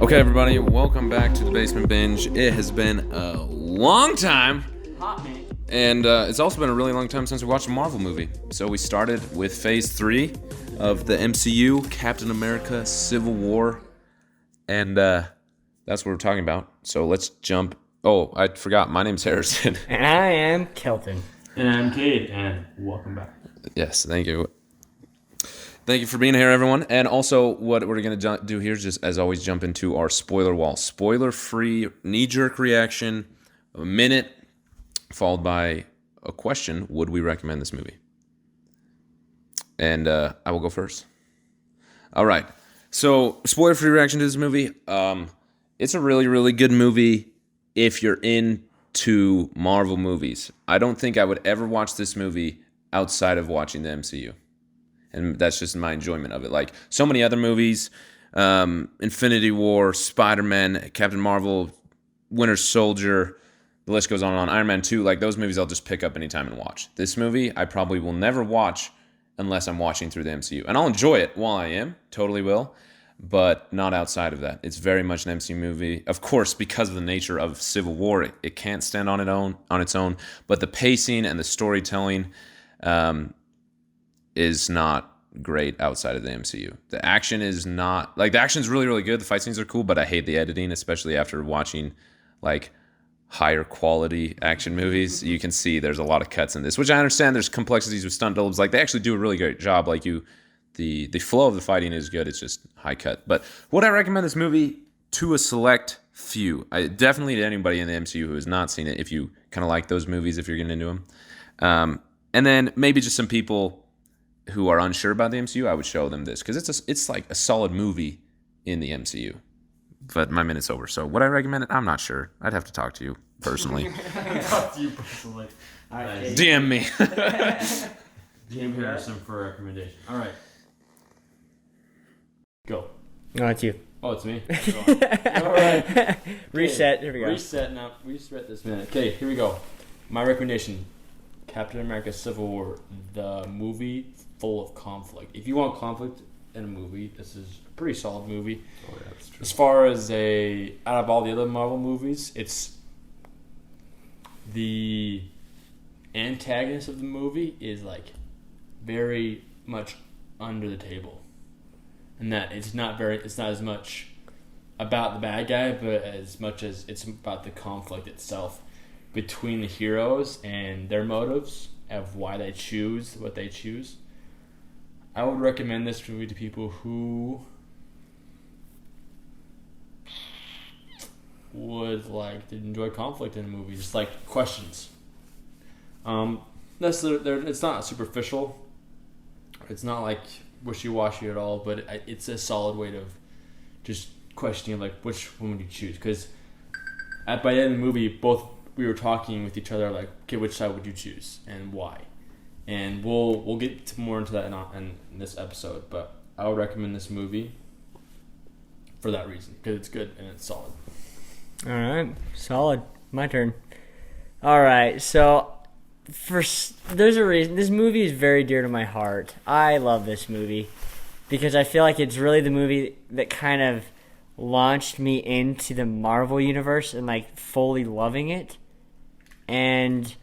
Okay, everybody, welcome back to the Basement Binge. It has been a long time. Hot man. And it's also been a really long time since we watched a Marvel movie. So we started with Phase 3 of the MCU, Captain America, Civil War. And that's what we're talking about. So let's jump. Oh, I forgot. My name's Harrison. And I am Kelton. And I'm Cade, and welcome back. Yes, thank you. Thank you for being here, everyone. And also, what we're going to do here is just, as always, jump into our spoiler wall. Spoiler-free, knee-jerk reaction, a minute, followed by a question. Would we recommend this movie? And I will go first. All right. So, spoiler-free reaction to this movie. It's a really, really good movie if you're into Marvel movies. I don't think I would ever watch this movie outside of watching the MCU. And that's just my enjoyment of it. Like so many other movies, Infinity War, Spider-Man, Captain Marvel, Winter Soldier, the list goes on and on. Iron Man 2, like those movies I'll just pick up anytime and watch. This movie I probably will never watch unless I'm watching through the MCU. And I'll enjoy it while I am, totally will, but not outside of that. It's very much an MCU movie. Of course, because of the nature of Civil War, it can't stand on its own. But the pacing and the storytelling is not great outside of the MCU. The action is not, like, the action's really, really good. The fight scenes are cool, but I hate the editing, especially after watching, like, higher quality action movies. You can see there's a lot of cuts in this, which I understand there's complexities with stunt doubles. Like, they actually do a really great job. Like, the flow of the fighting is good. It's just high cut. But would I recommend this movie to a select few? I definitely to anybody in the MCU who has not seen it, if you kind of like those movies, if you're getting into them. And then maybe just some people who are unsure about the MCU, I would show them this because it's like a solid movie in the MCU. But my minute's over, so would I recommend it? I'm not sure. I'd have to talk to you personally. Talk to you personally. All right, DM me. DM Harrison for a recommendation. All right. Go. No, it's you. Oh, it's me. All right. Reset. Here we go. Reset now. Reset this minute. Okay, here we go. My recommendation: Captain America: Civil War, the movie full of conflict. If you want conflict in a movie, this is a pretty solid movie. Oh, yeah, that's true. As far as out of all the other Marvel movies, it's the antagonist of the movie is like very much under the table, and that it's not as much about the bad guy, but as much as it's about the conflict itself between the heroes and their motives of why they choose what they choose. I would recommend this movie to people who would like to enjoy conflict in a movie, just like questions. It's not superficial. It's not like wishy-washy at all, but it's a solid way to just questioning like which one would you choose. Because by the end of the movie, we were talking with each other like, okay, which side would you choose and why? And we'll get more into that in this episode, but I would recommend this movie for that reason, because it's good and it's solid. All right, solid. My turn. All right, so there's a reason. This movie is very dear to my heart. I love this movie because I feel like it's really the movie that kind of launched me into the Marvel universe and like fully loving it. And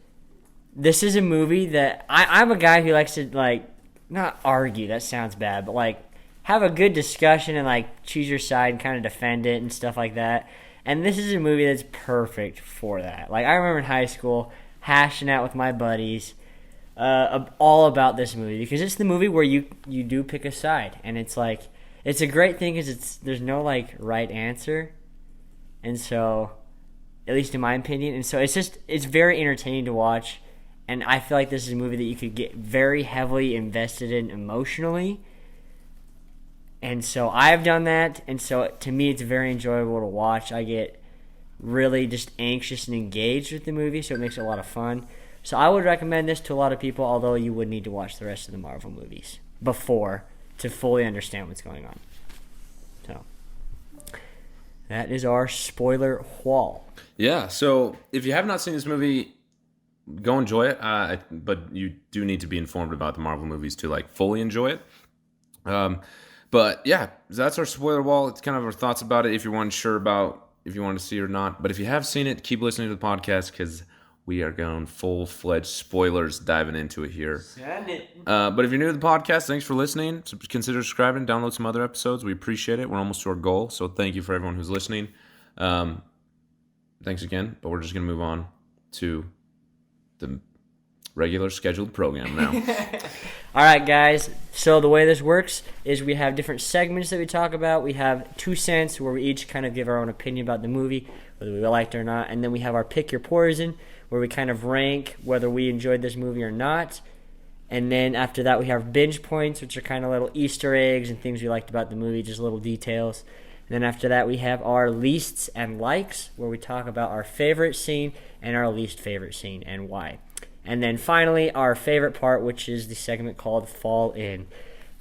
this is a movie that I'm a guy who likes to, like, not argue, that sounds bad, but, like, have a good discussion and, like, choose your side and kind of defend it and stuff like that. And this is a movie that's perfect for that. Like, I remember in high school hashing out with my buddies all about this movie because it's the movie where you do pick a side. And it's, like, it's a great thing because there's no, like, right answer. And so, at least in my opinion. And so it's very entertaining to watch. And I feel like this is a movie that you could get very heavily invested in emotionally. And so I've done that. And so to me, it's very enjoyable to watch. I get really just anxious and engaged with the movie, so it makes it a lot of fun. So I would recommend this to a lot of people, although you would need to watch the rest of the Marvel movies before to fully understand what's going on. So that is our spoiler wall. Yeah, so if you have not seen this movie, go enjoy it, but you do need to be informed about the Marvel movies to like fully enjoy it. But But yeah, that's our spoiler wall. It's kind of our thoughts about it if you're unsure about if you want to see it or not. But if you have seen it, keep listening to the podcast because we are going full-fledged spoilers diving into it here. Send it. But if you're new to the podcast, thanks for listening. So consider subscribing, download some other episodes. We appreciate it. We're almost to our goal. So thank you for everyone who's listening. Thanks again. But we're just going to move on to the regular scheduled program now. All right, guys. So the way this works is we have different segments that we talk about. We have 2 cents where we each kind of give our own opinion about the movie, whether we liked it or not. And then we have our Pick Your Poison, where we kind of rank whether we enjoyed this movie or not. And then after that, we have binge points, which are kind of little Easter eggs and things we liked about the movie, just little details. And then after that, we have our leasts and likes, where we talk about our favorite scene and our least favorite scene and why. And then finally, our favorite part, which is the segment called Fall In.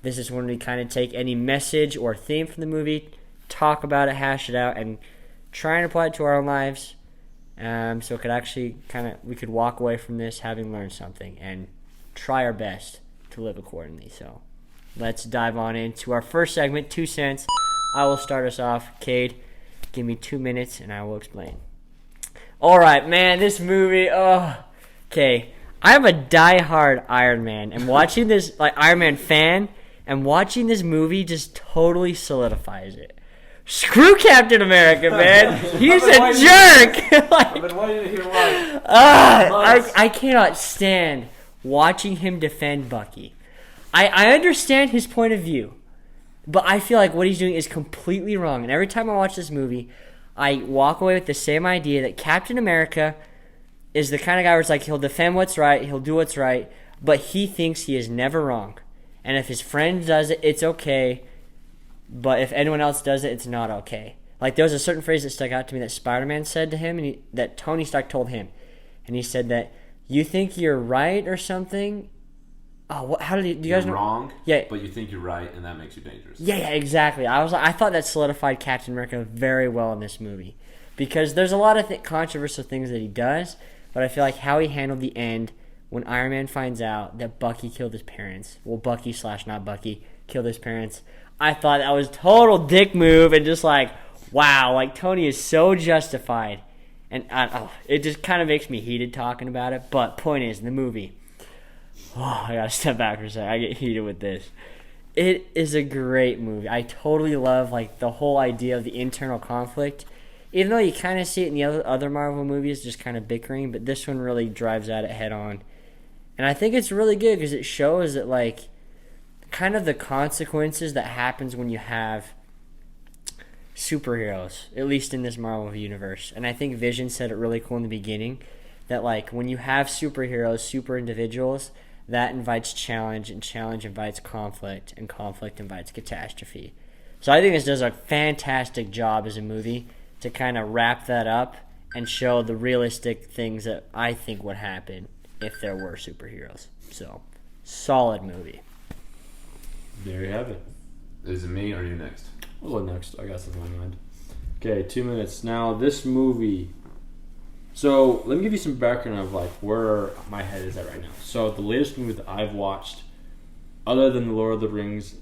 This is when we kind of take any message or theme from the movie, talk about it, hash it out, and try and apply it to our own lives. So it could actually we could walk away from this having learned something and try our best to live accordingly. So let's dive on into our first segment, 2 cents. I will start us off. Cade, give me 2 minutes and I will explain. All right, man, this movie, okay. I'm a diehard Iron Man, and watching this, Iron Man fan, and watching this movie just totally solidifies it. Screw Captain America, man. He's a jerk. I've been waiting to hear why. I cannot stand watching him defend Bucky. I understand his point of view, but I feel like what he's doing is completely wrong. And every time I watch this movie, I walk away with the same idea that Captain America is the kind of guy where it's like he'll defend what's right, he'll do what's right, but he thinks he is never wrong. And if his friend does it, it's okay. But if anyone else does it, it's not okay. Like, there was a certain phrase that stuck out to me that Spider-Man said to him, and that Tony Stark told him. And he said that, you think you're right or something? Oh, how did do you guys know? You're wrong, yeah, but you think you're right, and that makes you dangerous. Yeah, exactly. I thought that solidified Captain America very well in this movie. Because there's a lot of controversial things that he does, but I feel like how he handled the end when Iron Man finds out that Bucky killed his parents. Well, Bucky / not Bucky killed his parents. I thought that was total dick move and just like, wow, like Tony is so justified. And it just kind of makes me heated talking about it. But point is, in the movie, I gotta step back for a second. I get heated with this. It is a great movie. I totally love like the whole idea of the internal conflict. Even though you kind of see it in the other Marvel movies, just kind of bickering, but this one really drives at it head on. And I think it's really good because it shows that, like, kind of the consequences that happens when you have superheroes, at least in this Marvel universe. And I think Vision said it really cool in the beginning, that, like, when you have superheroes, super individuals, that invites challenge, and challenge invites conflict, and conflict invites catastrophe. So I think this does a fantastic job as a movie to kind of wrap that up and show the realistic things that I think would happen if there were superheroes. So, solid movie. There you have it. Is it me or are you next? I'll go next. I got something in my mind. Okay, 2 minutes. Now, this movie... So, let me give you some background of like where my head is at right now. So, the latest movie that I've watched, other than The Lord of the Rings,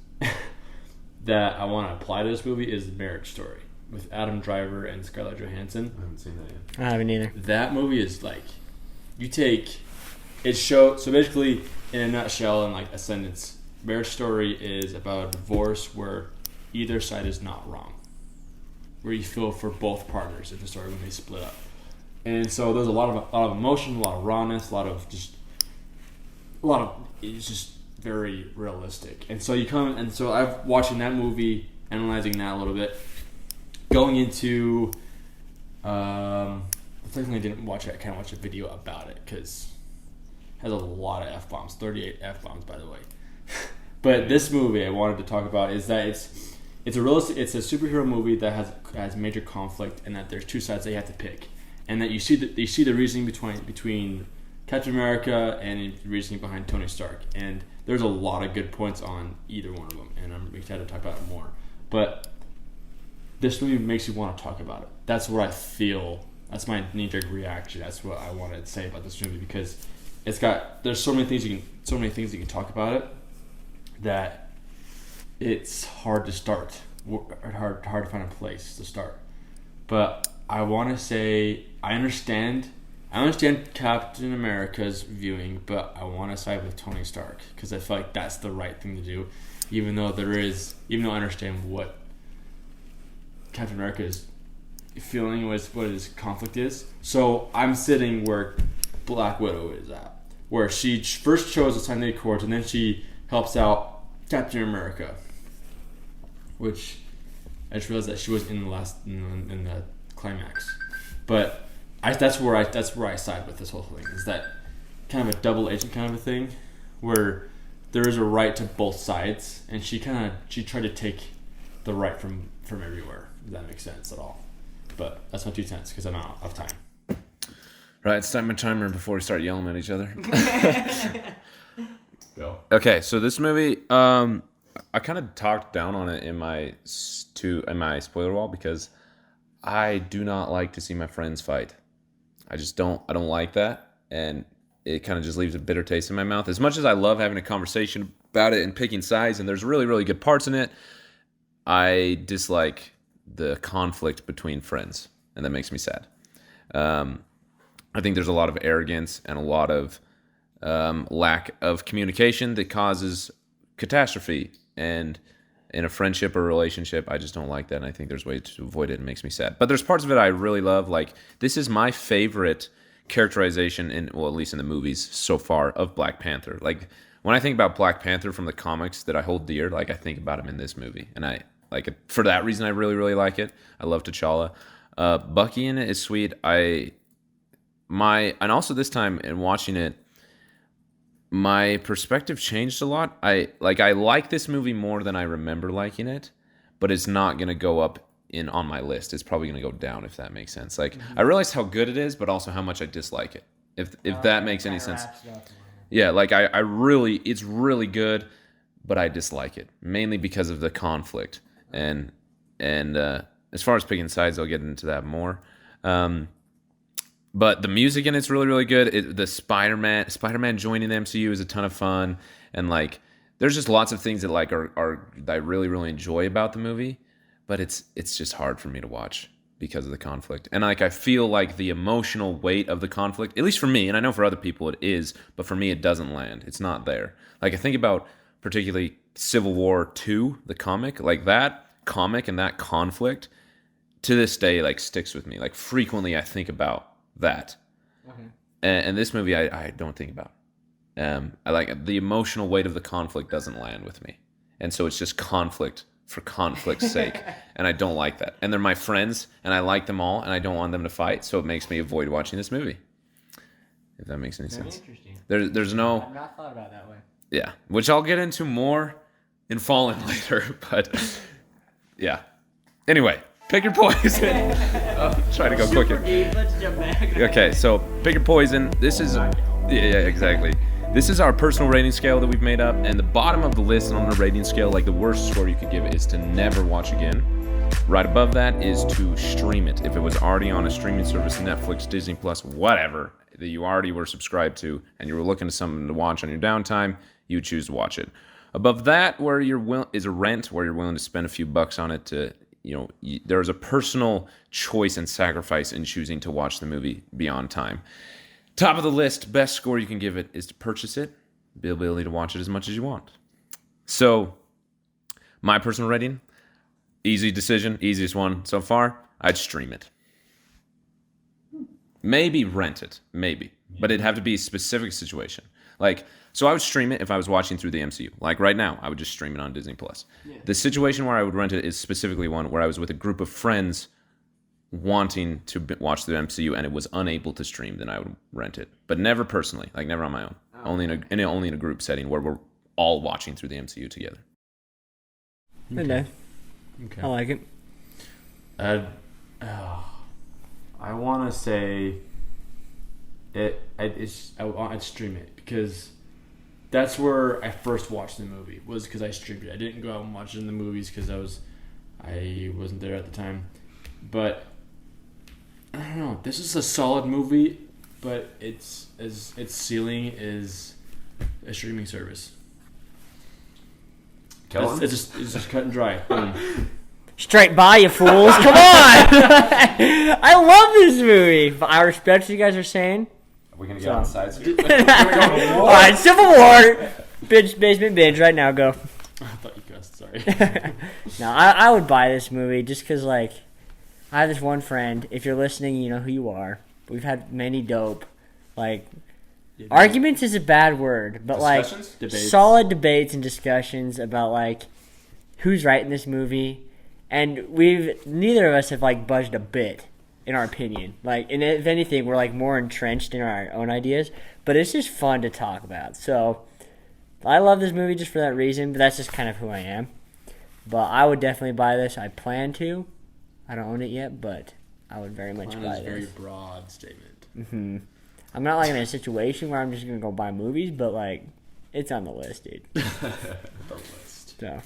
that I want to apply to this movie is Marriage Story with Adam Driver and Scarlett Johansson. I haven't seen that yet. I haven't either. That movie is like, you take, so basically, in a nutshell and like a sentence, Marriage Story is about a divorce where either side is not wrong. Where you feel for both partners in the story when they split up. And so there's a lot of emotion, a lot of rawness, it's just very realistic. And so I've watching that movie, analyzing that a little bit. Going into, technically I didn't watch it. I kind of watched a video about it because it has a lot of F-bombs, 38 F-bombs by the way. But this movie I wanted to talk about is that it's a superhero movie that has major conflict and that there's two sides that you have to pick, and that you see the reasoning between Captain America and the reasoning behind Tony Stark, and there's a lot of good points on either one of them, and I'm excited to talk about it more. But this movie makes you want to talk about it. That's what I feel. That's my knee-jerk reaction. That's what I wanted to say about this movie because there's so many things you can talk about it that it's hard to start. Hard to find a place to start. But I want to say I understand Captain America's viewing, but I want to side with Tony Stark because I feel like that's the right thing to do, even though I understand what Captain America is feeling, what his conflict is. So I'm sitting where Black Widow is at, where she first chose to sign the Accords, and then she helps out Captain America, which I just realized that she was in the climax. But that's where I side with this whole thing. Is that kind of a double agent kind of a thing, where there is a right to both sides, and she tried to take the right from everywhere. If that makes sense at all. But that's my 2 cents because I'm out of time. Right, start my timer before we start yelling at each other. Go. Okay, so this movie, I kind of talked down on it in my spoiler wall because I do not like to see my friends fight. I don't like that, and it kind of just leaves a bitter taste in my mouth. As much as I love having a conversation about it and picking sides, and there's really, really good parts in it, I dislike the conflict between friends, and that makes me sad. I think there's a lot of arrogance and a lot of lack of communication that causes catastrophe. And in a friendship or relationship, I just don't like that, and I think there's ways to avoid it. It makes me sad. But there's parts of it I really love. Like, this is my favorite characterization at least in the movies so far, of Black Panther. Like, when I think about Black Panther from the comics that I hold dear, like, I think about him in this movie. And I like it. For that reason, I really, really like it. I love T'Challa. Bucky in it is sweet. And also this time in watching it, my perspective changed a lot. I like this movie more than I remember liking it, but it's not going to go up on my list. It's probably going to go down, if that makes sense. Like, I realized how good it is, but also how much I dislike it. If that makes any sense. Yeah, like it's really good, but I dislike it mainly because of the conflict. And as far as picking sides, I'll get into that more. But the music in it's really, really good. The Spider-Man joining the MCU is a ton of fun, and like there's just lots of things that like are that I really, really enjoy about the movie. But it's just hard for me to watch because of the conflict, and like I feel like the emotional weight of the conflict, at least for me, and I know for other people it is, but for me it doesn't land. It's not there. Like I think about particularly Civil War 2, the comic, like that comic and that conflict to this day like sticks with me. Like frequently I think about that. Okay. And this movie I don't think about. I like the emotional weight of the conflict doesn't land with me, and so it's just conflict for conflict's sake, and I don't like that. And they're my friends, and I like them all, and I don't want them to fight, so it makes me avoid watching this movie. If that makes any sense. Interesting. There's no. I've not thought about it that way. Yeah, which I'll get into more in Fallen later, but yeah. Anyway. Pick your poison. Try to go quicker. Let's jump back. Okay, so pick your poison. This is exactly. This is our personal rating scale that we've made up, and the bottom of the list on the rating scale, like the worst score you could give it, is to never watch again. Right above that is to stream it. If it was already on a streaming service, Netflix, Disney Plus, whatever that you already were subscribed to, and you were looking for something to watch on your downtime, you choose to watch it. Above that, where is a rent, where you're willing to spend a few bucks on it to. There's a personal choice and sacrifice in choosing to watch the movie beyond time. Top of the list, best score you can give it is to purchase it, the ability to watch it as much as you want. So, my personal rating, easy decision, easiest one so far, I'd stream it. Maybe rent it, maybe. But it'd have to be a specific situation. Like, so I would stream it if I was watching through the MCU. Like right now, I would just stream it on Disney Plus. Yeah. The situation where I would rent it is specifically one where I was with a group of friends wanting to watch the MCU and it was unable to stream. Then I would rent it, but never personally, like never on my own. Only in a group setting where we're all watching through the MCU together. Okay. I like it. I want to say I'd stream it because that's where I first watched the movie, was because I streamed it. I didn't go out and watch it in the movies because I wasn't there at the time. But I don't know. This is a solid movie, but its ceiling is a streaming service. Kelton? It's just cut and dry. Boom. Straight by, you fools. Come on. I love this movie. But I respect what you guys are saying. Are we going to get on the sides here? All right, Civil War. Basement binge right now. Go. I thought you cussed. Sorry. No, I would buy this movie just because, like, I have this one friend. If you're listening, you know who you are. We've had many dope, like, arguments is a bad word, but, like, Debates. solid debates and discussions about, like, who's right in this movie. And neither of us have, like, budged a bit in our opinion. Like, and if anything, we're, like, more entrenched in our own ideas. But it's just fun to talk about. So, I love this movie just for that reason, but that's just kind of who I am. But I would definitely buy this. I plan to. I don't own it yet, but I would very much buy this. Very broad statement. Mm-hmm. I'm not, like, in a situation where I'm just going to go buy movies, but, like, it's on the list, dude. The list. So...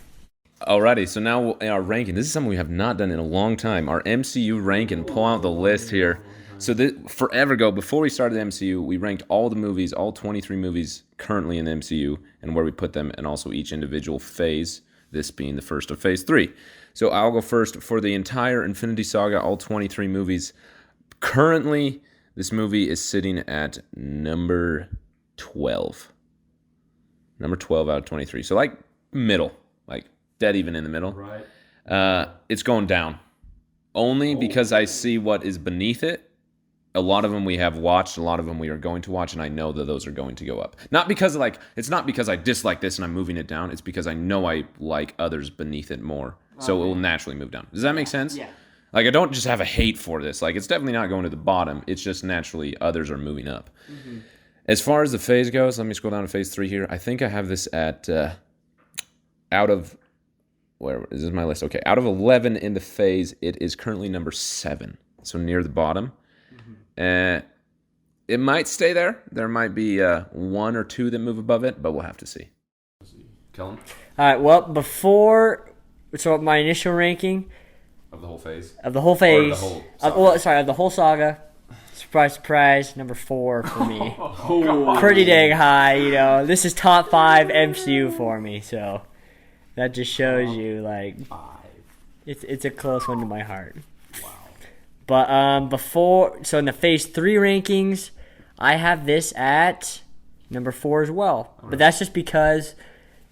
Alrighty, so now in our ranking, this is something we have not done in a long time. Our MCU ranking, pull out the list here. So forever ago, before we started the MCU, we ranked all the movies, all 23 movies currently in the MCU, and where we put them, and also each individual phase, this being the first of phase 3. So I'll go first for the entire Infinity Saga, all 23 movies. Currently, this movie is sitting at number 12. Number 12 out of 23. So, like, middle. Like, dead even in the middle. Right. It's going down. Only because I see what is beneath it. A lot of them we have watched, a lot of them we are going to watch, and I know that those are going to go up. Not because, like, it's not because I dislike this and I'm moving it down. It's because I know I like others beneath it more. So it will naturally move down. Does that make sense? Yeah. Like, I don't just have a hate for this. Like, it's definitely not going to the bottom. It's just naturally others are moving up. Mm-hmm. As far as the phase goes, let me scroll down to phase 3 here. I think I have this at out of... Where is this my list? Okay, out of 11 in the phase, it is currently number 7, so near the bottom. Mm-hmm. It might stay there. There might be 1 or 2 that move above it, but we'll have to see. Kelton? All right, well, so my initial ranking... Of the whole phase? Of the whole phase. Or the whole saga? Of the whole saga. Surprise, surprise, number 4 for me. Oh, Pretty dang high, you know. This is top 5 MCU for me, so... That just shows you, like, 5. it's a close one to my heart. Wow. But so in the Phase 3 rankings, I have this at number 4 as well. But that's just because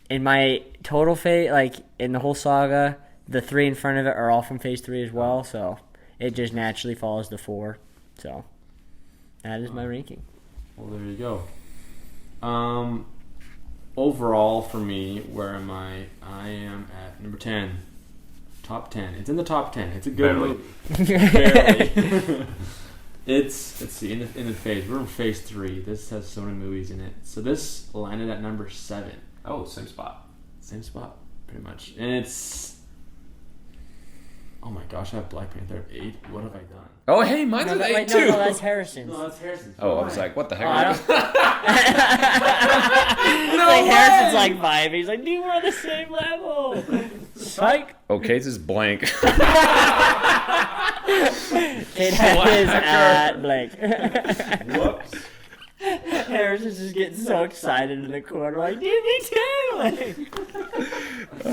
in my total phase, like, in the whole saga, the 3 in front of it are all from Phase 3 as well. So it just naturally follows the 4. So that is my ranking. Well, there you go. Overall, for me, where am I? I am at number 10. Top 10. It's in the top 10. It's a good movie. Barely. Let's see, in the phase. We're in phase 3. This has so many movies in it. So this landed at number 7. Oh, same spot. Same spot, pretty much. And it's... Oh my gosh, I have Black Panther at 8. What have I done? Oh, hey, mine's at 8 too. No, that's Harrison's. No, that's Harrison's. Oh, I was like, what the heck? Harrison's like 5. He's like, dude, we're on the same level. Psych. Okay, this is blank. Kate is at blank. Whoops. Harrison's just getting so excited in the corner, like, dude, me too. Like, I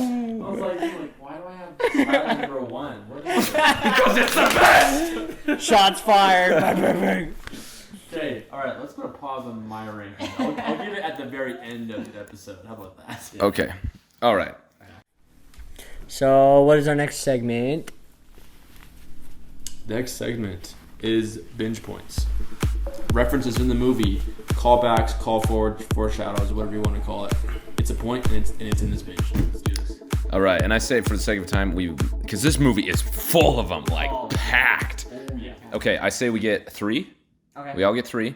was like, why do I have Skyler number 1? What is it? Because it's the best! shots fired. Okay, alright, let's put a pause on my ranking. I'll give it at the very end of the episode. How about that? Yeah. Okay. All right. So, what is our next segment? The next segment is binge points. References in the movie, callbacks, call forward, foreshadows, whatever you want to call it. It's a point, and it's in this page. Let's do this. All right, and I say for the sake of time, because this movie is full of them, like packed. Oh, yeah. Okay, I say we get 3. Okay. We all get 3,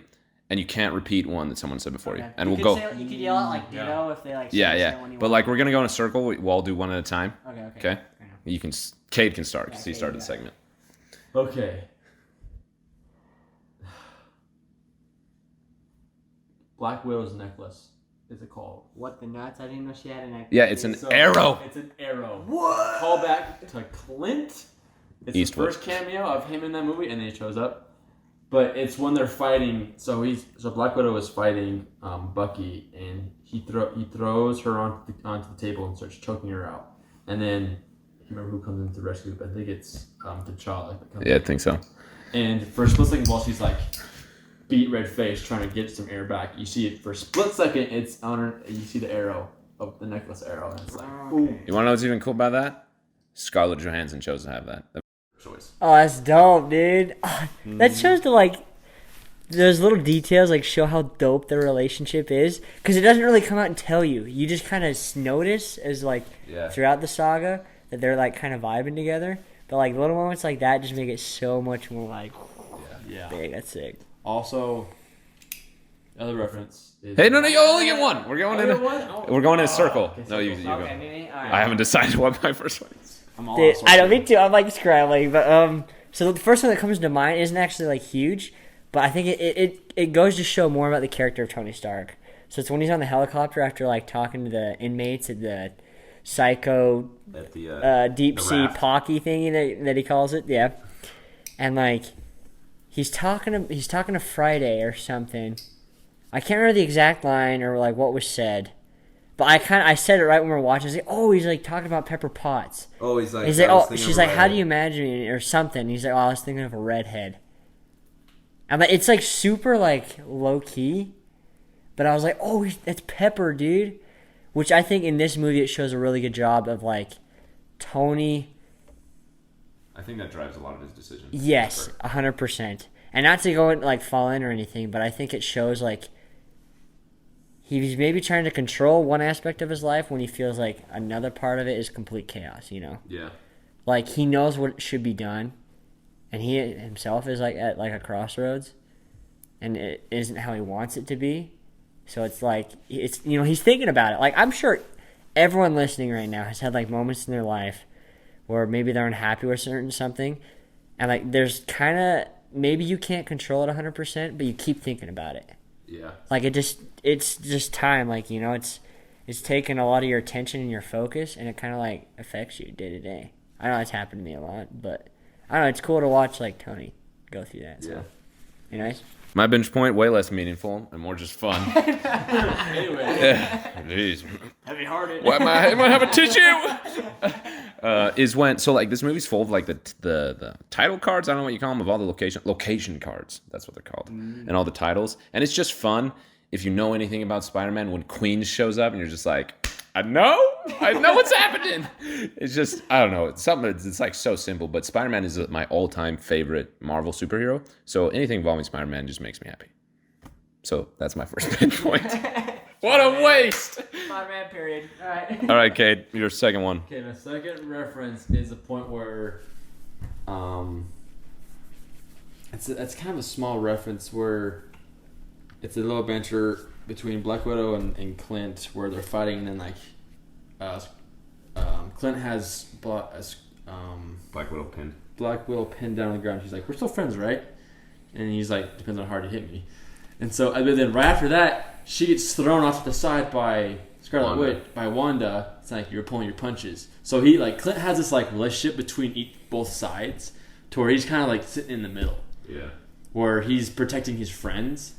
and you can't repeat one that someone said before you. And we'll go. You could yell out like ditto if they like. Yeah. But like we're gonna go in a circle. We'll all do one at a time. Okay. You can. Cade can start because he started the segment. Okay. Black Widow's necklace is it called? What the nuts? I didn't know she had an necklace. Yeah, it's an arrow. It's an arrow. What? Callback to Clint. It's Eastwood. the first cameo of him in that movie, and then he shows up. But it's when they're fighting. So Black Widow is fighting Bucky, and he throws her onto the table and starts choking her out. And then I remember who comes in to rescue her. I think it's T'Challa. Yeah, I think so. And for a split second, while she's like beat red face trying to get some air back, you see it for a split second. It's on her. You see the arrow of the necklace arrow, and it's like, ooh. You want to know what's even cool about that? Scarlett Johansson chose to have that. Choice. Oh, that's dope, dude. Oh, that shows the like those little details like show how dope their relationship is, because it doesn't really come out and tell you. You just kind of notice as like throughout the saga that they're like kind of vibing together. But like little moments like that just make it so much more like big. That's sick. Also, other reference is... Hey, no, you only get one. We're going in a circle. Okay, No, you go. Okay, maybe. All right. I haven't decided what my first one is. Dude, I know, me too. I'm like scrambling, but so the first one that comes to mind isn't actually like huge, but I think it goes to show more about the character of Tony Stark. So it's when he's on the helicopter after like talking to the inmates at the psycho deep sea pocky thingy that he calls it, yeah, and like he's talking to Friday or something. I can't remember the exact line or like what was said. But I said it right when we were watching. I was like, oh, he's like talking about Pepper Potts. Oh, he's like, she's like, how do you imagine me or something? He's like, oh, I was thinking of a redhead. I'm like, it's like super like low key, but I was like, oh, that's Pepper, dude. Which I think in this movie it shows a really good job of like Tony. I think that drives a lot of his decisions. Yes, 100%. And not to go and like fall in or anything, but I think it shows like. He's maybe trying to control one aspect of his life when he feels like another part of it is complete chaos, you know? Yeah. Like, he knows what should be done, and he himself is like at like a crossroads, and it isn't how he wants it to be. So it's like, he's thinking about it. Like, I'm sure everyone listening right now has had like moments in their life where maybe they're unhappy with something, and like there's kind of, maybe you can't control it 100%, but you keep thinking about it. Yeah. Like it's just time, like, you know, it's taking a lot of your attention and your focus, and it kind of like affects you day to day. I know it's happened to me a lot, but I don't know, it's cool to watch like Tony go through that. So. Yeah. You know? My binge point, way less meaningful and more just fun. Anyway. Jeez. Heavy-hearted. Why am I have a tissue? Is when, so like this movie's full of like the title cards, I don't know what you call them, of all the location cards, that's what they're called, and all the titles. And it's just fun if you know anything about Spider-Man when Queen shows up and you're just like, I know what's happening. It's just, I don't know, it's like so simple, but Spider-Man is my all-time favorite Marvel superhero, so anything involving Spider-Man just makes me happy. So that's my first binge point. What a waste! Spider-Man period. All right, Kate, your second one. Okay, my second reference is a point where, it's kind of a small reference where it's a little adventure between Black Widow and Clint where they're fighting, and then like, Clint has Black Widow pinned down on the ground. She's like, "We're still friends, right?" And he's like, "Depends on how hard you hit me." And so, but then right after that, she gets thrown off to the side by Scarlet Witch, by Wanda. It's like, you're pulling your punches. So Clint has this like relationship between both sides, to where he's kind of like sitting in the middle. Yeah. Where he's protecting his friends.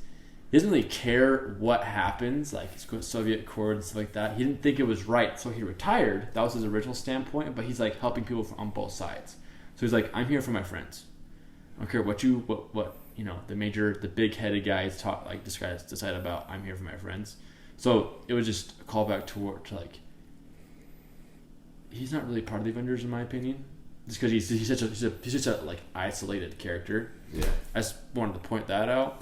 He doesn't really care what happens, like Soviet Accord and stuff like that. He didn't think it was right, so he retired. That was his original standpoint, but he's like helping people on both sides. So he's like, I'm here for my friends. I don't care what the big-headed guys decide about. I'm here for my friends. So it was just a callback to like, he's not really part of the Avengers in my opinion, just because he's such a like isolated character. Yeah. I just wanted to point that out.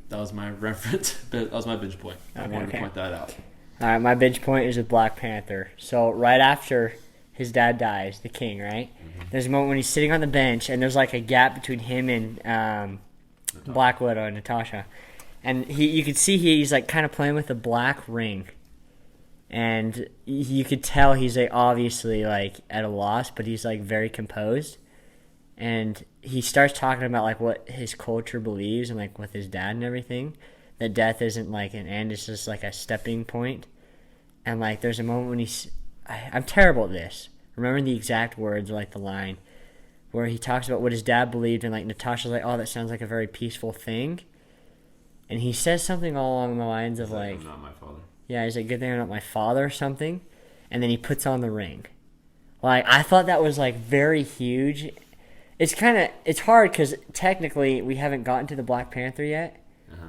That was my reference. That was my binge point. I wanted to point that out. All right, my binge point is with Black Panther. So right after his dad dies, the king, right? Mm-hmm. There's a moment when he's sitting on the bench, and there's like a gap between him and Black Widow and Natasha. And you could see he's like kind of playing with a black ring. And you could tell he's like obviously like at a loss, but he's like very composed. And he starts talking about like what his culture believes and like with his dad and everything, that death isn't like an end, it's just like a stepping point. And like there's a moment when I'm terrible at this, remembering the exact words or like the line, where he talks about what his dad believed, and like Natasha's like, "Oh, that sounds like a very peaceful thing," and he says something along the lines of like, "I'm not my father." Yeah, he's like, "Good thing I'm not my father," or something, and then he puts on the ring. Like, I thought that was like very huge. It's hard because technically we haven't gotten to the Black Panther yet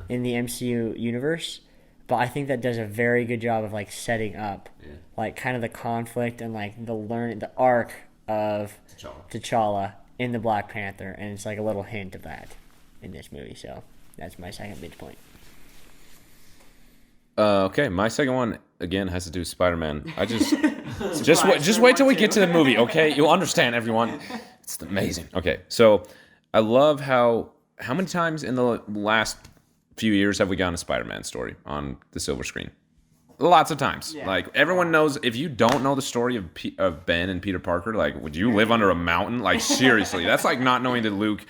in the MCU universe, but I think that does a very good job of like setting up like kind of the conflict and like the arc of T'Challa in the Black Panther, and it's like a little hint of that in this movie. So that's my second big point. Okay, my second one again has to do with Spider-Man. I just wait till we get to the movie, okay? You'll understand, everyone. It's amazing. Okay, so I love how many times in the last few years have we gotten a Spider-Man story on the silver screen? Lots of times. Yeah. Like, everyone knows, if you don't know the story of Ben and Peter Parker, like, would you live under a mountain? Like, seriously, that's like not knowing that Luke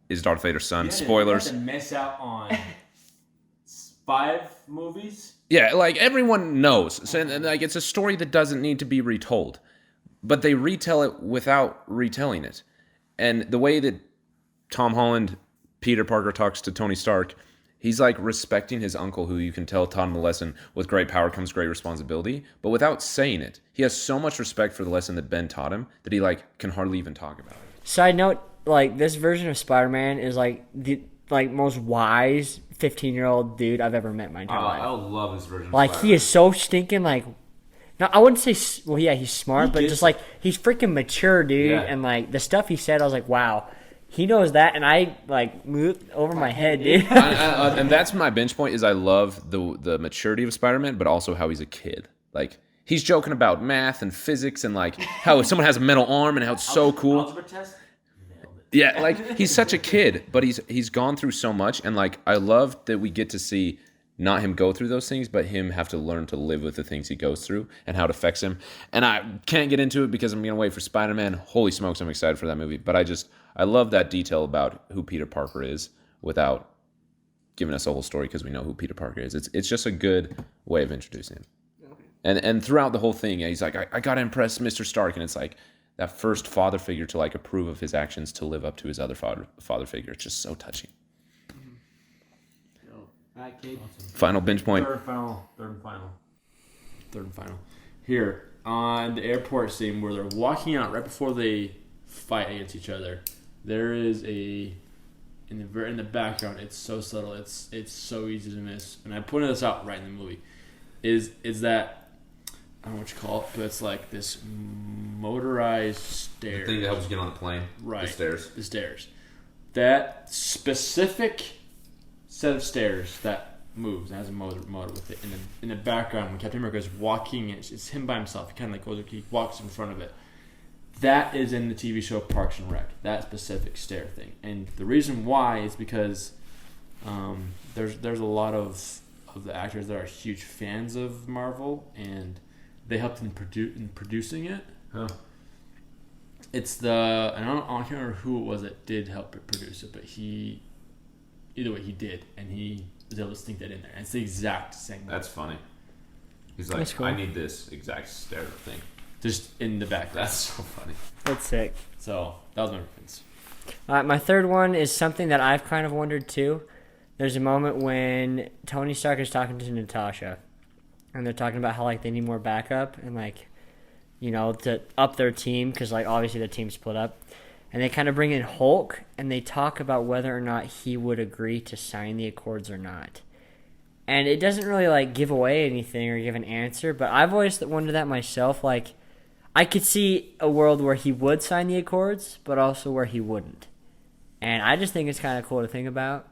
is Darth Vader's son. Spoilers. You have to miss out on 5 movies. Yeah, like, everyone knows. So, and, like, it's a story that doesn't need to be retold. But they retell it without retelling it. And the way that Tom Holland, Peter Parker, talks to Tony Stark, he's like respecting his uncle, who you can tell taught him the lesson, with great power comes great responsibility, but without saying it. He has so much respect for the lesson that Ben taught him that he like can hardly even talk about it. Side note, like, this version of Spider-Man is like the most wise 15-year-old dude I've ever met in my entire life. I love this version. Like, he is so stinking like. No, I wouldn't say. Well, yeah, he's smart, but just like he's freaking mature, dude. Yeah. And like the stuff he said, I was like, wow, he knows that, and I like moved over my head, dude. And that's my bench point. Is I love the maturity of Spider-Man, but also how he's a kid. Like, he's joking about math and physics and like how someone has a metal arm and how it's so cool. Algebra test? Yeah, like, he's such a kid, but he's gone through so much, and like I love that we get to see not him go through those things, but him have to learn to live with the things he goes through and how it affects him. And I can't get into it because I'm going to wait for Spider-Man. Holy smokes, I'm excited for that movie. But I love that detail about who Peter Parker is without giving us a whole story, because we know who Peter Parker is. It's just a good way of introducing him. Okay. And throughout the whole thing, he's like, I got to impress Mr. Stark. And it's like that first father figure to like approve of his actions, to live up to his other father figure. It's just so touching. Right, awesome. Final binge point. Third and final. Here, on the airport scene where they're walking out right before they fight against each other, there is in the background, it's so subtle, it's so easy to miss. And I pointed this out right in the movie. Is that, I don't know what you call it, but it's like this motorized stairs. The thing that helps you get on the plane. Right. The stairs. That specific set of stairs that moves and has a motor with it. And then in the background, when Captain America is walking, it's him by himself. He kind of like he walks in front of it. That is in the TV show Parks and Rec. That specific stair thing. And the reason why is because there's a lot of the actors that are huge fans of Marvel, and they helped in producing it. Huh. It's I can't remember who it was that did help produce it, but either way, he did, and he was able to sneak that in there. And it's the exact same. That's funny. He's like, cool. I need this exact stair thing. Just in the background. That's so funny. That's sick. So, that was my reference. My third one is something that I've kind of wondered too. There's a moment when Tony Stark is talking to Natasha, and they're talking about how like they need more backup and like, you know, to up their team, because like obviously their team split up. And they kind of bring in Hulk, and they talk about whether or not he would agree to sign the Accords or not. And it doesn't really, like, give away anything or give an answer, but I've always wondered that myself. Like, I could see a world where he would sign the Accords, but also where he wouldn't. And I just think it's kind of cool to think about.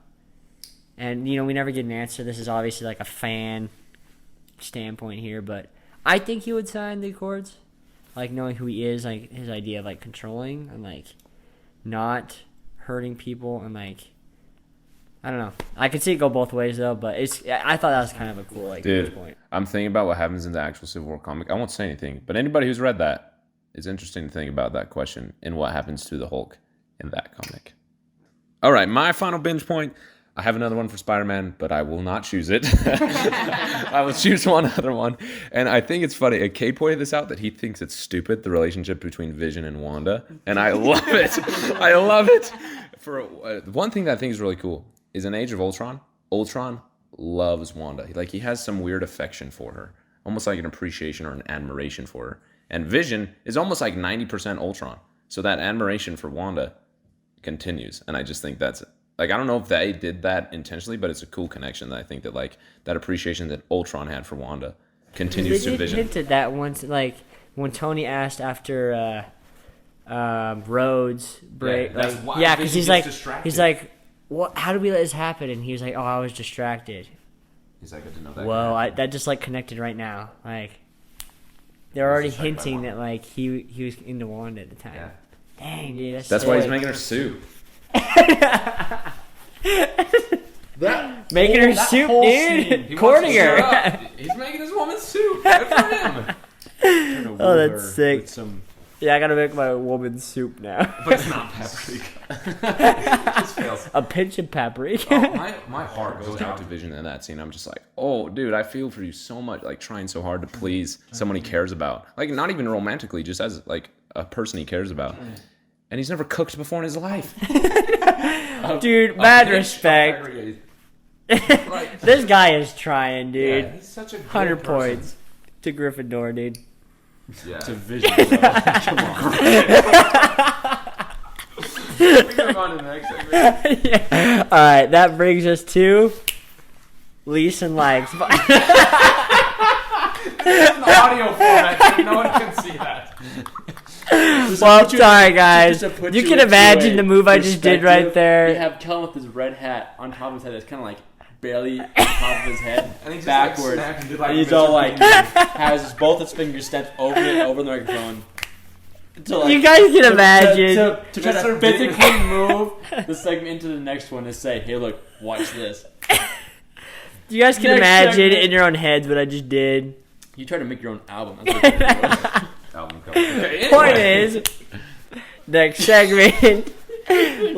And, you know, we never get an answer. This is obviously, like, a fan standpoint here, but I think he would sign the Accords. Like, knowing who he is, like, his idea of, like, controlling and, like, not hurting people, and like, I don't know. I could see it go both ways though, but I thought that was kind of a cool like point. I'm thinking about what happens in the actual Civil War comic. I won't say anything, but anybody who's read that, it's interesting to think about that question and what happens to the Hulk in that comic. All right, my final binge point. I have another one for Spider-Man, but I will not choose it. I will choose one other one. And I think it's funny. Kate pointed this out that he thinks it's stupid, the relationship between Vision and Wanda. And I love it. I love it. For one thing that I think is really cool is in Age of Ultron, Ultron loves Wanda. Like, he has some weird affection for her, almost like an appreciation or an admiration for her. And Vision is almost like 90% Ultron. So that admiration for Wanda continues. And I just think that's, like, I don't know if they did that intentionally, but it's a cool connection that I think that, like, that appreciation that Ultron had for Wanda continues to Vision. They hinted that once, like, when Tony asked after Rhodes break. Yeah, because he's like, what? How did we let this happen? And he was like, oh, I was distracted. He's like, I didn't know that. Whoa, that just, like, connected right now. Like, they're already hinting that, like, he was into Wanda at the time. Yeah. Dang, dude, that's why he's making her soup. Making her soup, dude. Courting her. He's making his woman soup. Good for him. Oh, that's sick. Yeah, I gotta make my woman soup now. But it's not paprika. It just fails. A pinch of paprika. My heart goes out to Vision in that scene. I'm just like, oh, dude, I feel for you so much. Like, trying so hard to please someone he cares about. Like, not even romantically, just as, like, a person he cares about. And he's never cooked before in his life. Dude, mad respect. This guy is trying, dude. Yeah, he's such a good 100 person. points to Gryffindor, dude. Yeah. It's a Vision. Come on. We can go on to the next segment. Yeah. All right, that brings us to least and likes. It's an audio format, so no one can see that. Well, sorry guys. You can imagine the move I just did right there. You have Kelton with his red hat on top of his head that's kind of like barely on top of his head, And he just backwards. Like, and And he's all like, has both his fingers stepped over the microphone. To, like, You guys can imagine. To try to physically move the segment into the next one and say, hey, look, watch this. You guys can Next imagine segment. in your own heads what I just did. You try to make your own album. That's what you're doing. album cover. Okay, Point anyway. is, next segment,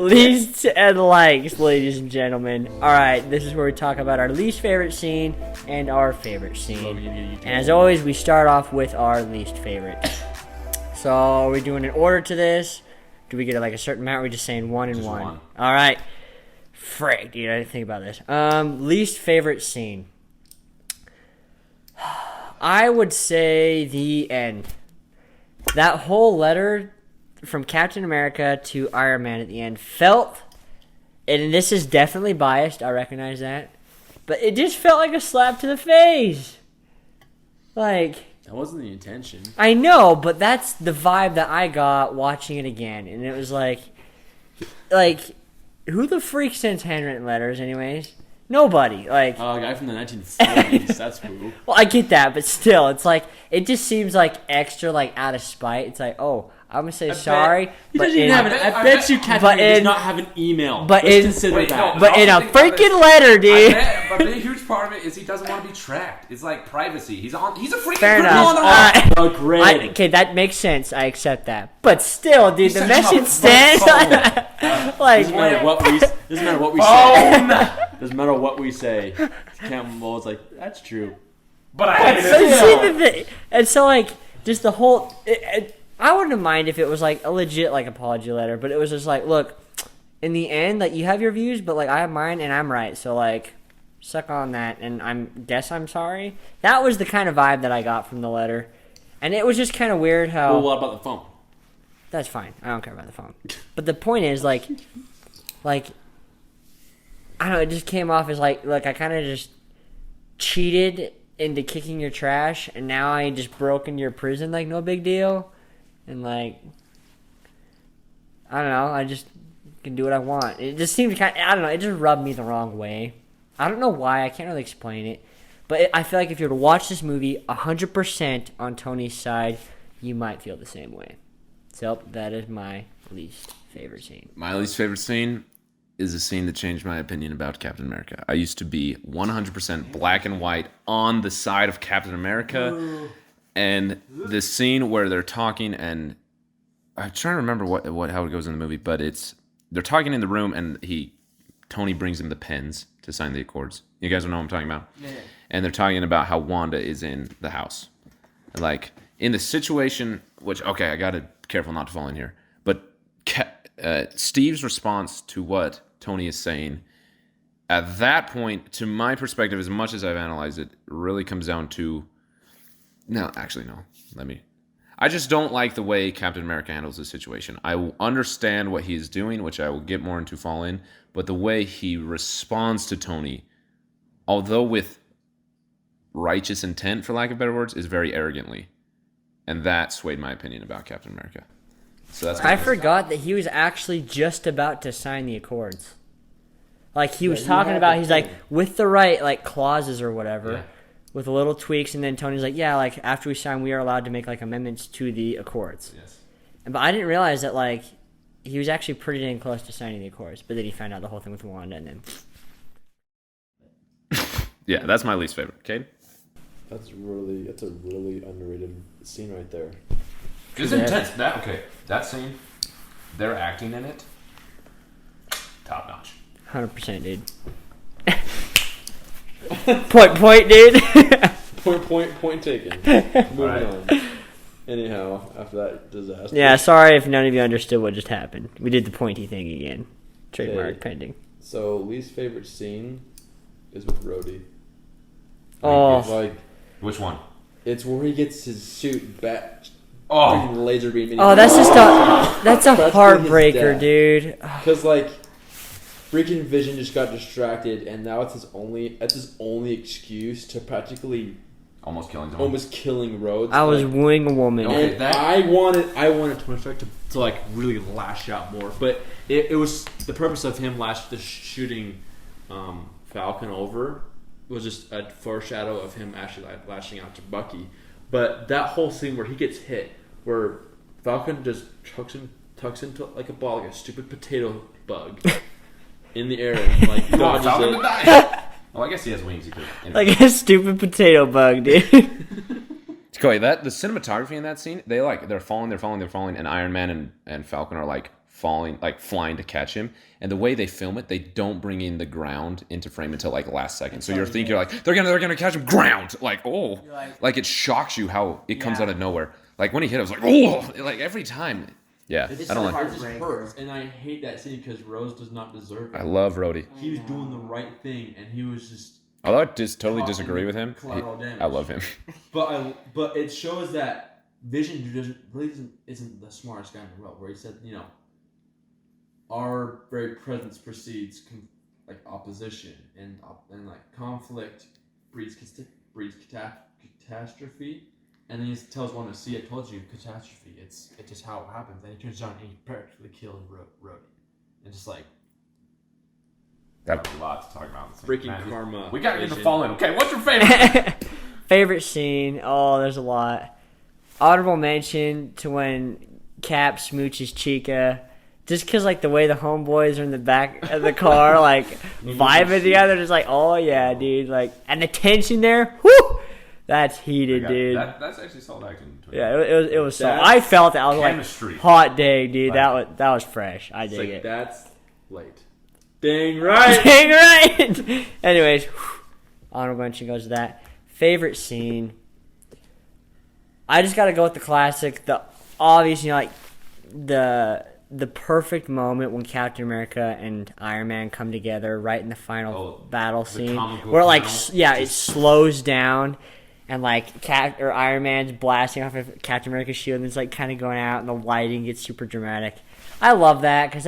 least and likes, ladies and gentlemen. All right, this is where we talk about our least favorite scene and our favorite scene. And as always, we start off with our least favorite. So are we doing an order to this? Do we get like a certain amount? Or are we just saying one and Just one? one. All right. Frick, dude, I didn't think about this. Least favorite scene. I would say the end. That whole letter from Captain America to Iron Man at the end felt, and this is definitely biased, I recognize that, but it just felt like a slap to the face. Like, That wasn't the intention. I know, but that's the vibe that I got watching it again, and it was like, who the freak sends handwritten letters anyways? Nobody. Like, Oh, a guy from the 1940s. That's cool. well, I get that, but still, it's like, it just seems like extra, like, out of spite. It's like, oh, I'm gonna say sorry, He but doesn't even in, have an. I bet you Captain but America does in- not have an email. but Let's in- consider Wait, that. no, but in a think about freaking this. letter, dude. But the huge part of it is he doesn't want to be tracked. It's like privacy. He's a freaking Fair criminal enough. on the run. Oh, great. Okay, that makes sense. I accept that. But still, dude, He the sent you message a stands. Doesn't Like, matter what we. Doesn't matter what we say. Oh, no. Doesn't matter what we say. Campbell was like, "That's true." But I hate so it. see the thing, and so like just the whole. I wouldn't mind if it was like a legit like apology letter, but it was just like, look, in the end, like you have your views, but like I have mine and I'm right, so like suck on that, and I'm sorry. That was the kind of vibe that I got from the letter, and it was just kind of weird how. Well, what about the phone? That's fine. I don't care about the phone. But the point is, like, I don't know, it just came off as like I kind of just cheated into kicking your trash, and now I just broke into your prison, like, no big deal. And, like, I don't know, I just can do what I want. It just seemed kind of, I don't know, it just rubbed me the wrong way. I don't know why, I can't really explain it. But I feel like if you were to watch this movie 100% on Tony's side, you might feel the same way. So, that is my least favorite scene. My least favorite scene is a scene that changed my opinion about Captain America. I used to be 100% black and white on the side of Captain America. And the scene where they're talking, and I'm trying to remember how it goes in the movie, but they're talking in the room, and he Tony brings him the pens to sign the Accords. You guys know what I'm talking about? Yeah. And they're talking about how Wanda is in the house. Like, in the situation, which, okay, I got to be careful not to fall in here, but Steve's response to what Tony is saying, at that point, to my perspective, as much as I've analyzed it, really comes down to... No, actually, no. I just don't like the way Captain America handles this situation. I understand what he's doing, which I will get more into fall in, but the way he responds to Tony, although with righteous intent, for lack of better words, is very arrogantly. And that swayed my opinion about Captain America. So that's I forgot that he was actually just about to sign the Accords. Like, he was talking about, he's like, with the right, like, clauses or whatever, with little tweaks, and then Tony's like, yeah, like, after we sign, we are allowed to make, like, amendments to the Accords. Yes. But I didn't realize that, like, he was actually pretty dang close to signing the Accords, but then he found out the whole thing with Wanda, and then... Yeah, that's my least favorite. Cade? That's a really underrated scene right there. It's intense. That scene, they're acting in it, top notch. 100%, dude. point, dude. Point taken. Moving on. Anyhow, after that disaster. Yeah, sorry if none of you understood what just happened. We did the pointy thing again. Trademark pending. So, least favorite scene is with Rhodey. Oh. Which one? It's where he gets his suit back. Laser beam. That's a heartbreaker, dude. Because, like, freaking Vision just got distracted, and now it's his only excuse to practically almost killing Rhodes. I was wooing a woman. And I wanted Tony Stark to like really lash out more, but it was the purpose of him shooting Falcon over was just a foreshadow of him actually lashing out to Bucky. But that whole scene where he gets hit, where Falcon just tucks into like a ball, like a stupid potato bug. In the air, and like dodges it. Well, I guess he has wings. He could. Like a stupid potato bug, dude. Okay, the cinematography in that scene, they're falling, and Iron Man and Falcon are like falling, like flying to catch him. And the way they film it, they don't bring in the ground into frame until like last second. So you're like, they're gonna catch him ground. Like, like it shocks you how it comes out of nowhere. Like when he hit, I was like, like every time. Yeah, I don't like. It just hurts, and I hate that scene because Rose does not deserve it. I love Rhodey. He was doing the right thing, and he was just. Although I totally disagree with him, I love him. But it shows that Vision isn't the smartest guy in the world. Where he said, our very presence precedes like opposition, and like conflict breeds catastrophe. And then he tells one to see, I told you, catastrophe. It's just how it happens. And he turns around and he practically kills Rhodey. And just like... Got a lot to talk about. Freaking karma. We got to get the fall in. Okay, what's your favorite? Favorite scene? Oh, there's a lot. Honorable mention to when Cap smooches Chica. Just because, like, the way the homeboys are in the back of the car, like, vibing together. Just like, oh, yeah, dude. Like, and the tension there, whoo! That's heated, dude. That's actually solid acting. Yeah, it was so. I felt it. I was chemistry. Like, hot day, dude. That was fresh. I dig it. That's late. Dang right. Dang right. Anyways, honorable mention goes to that. Favorite scene. I just got to go with the classic. The obvious, like the perfect moment when Captain America and Iron Man come together right in the final battle scene, where it slows down. And like Iron Man's blasting off of Captain America's shield, and it's like kind of going out, and the lighting gets super dramatic. I love that because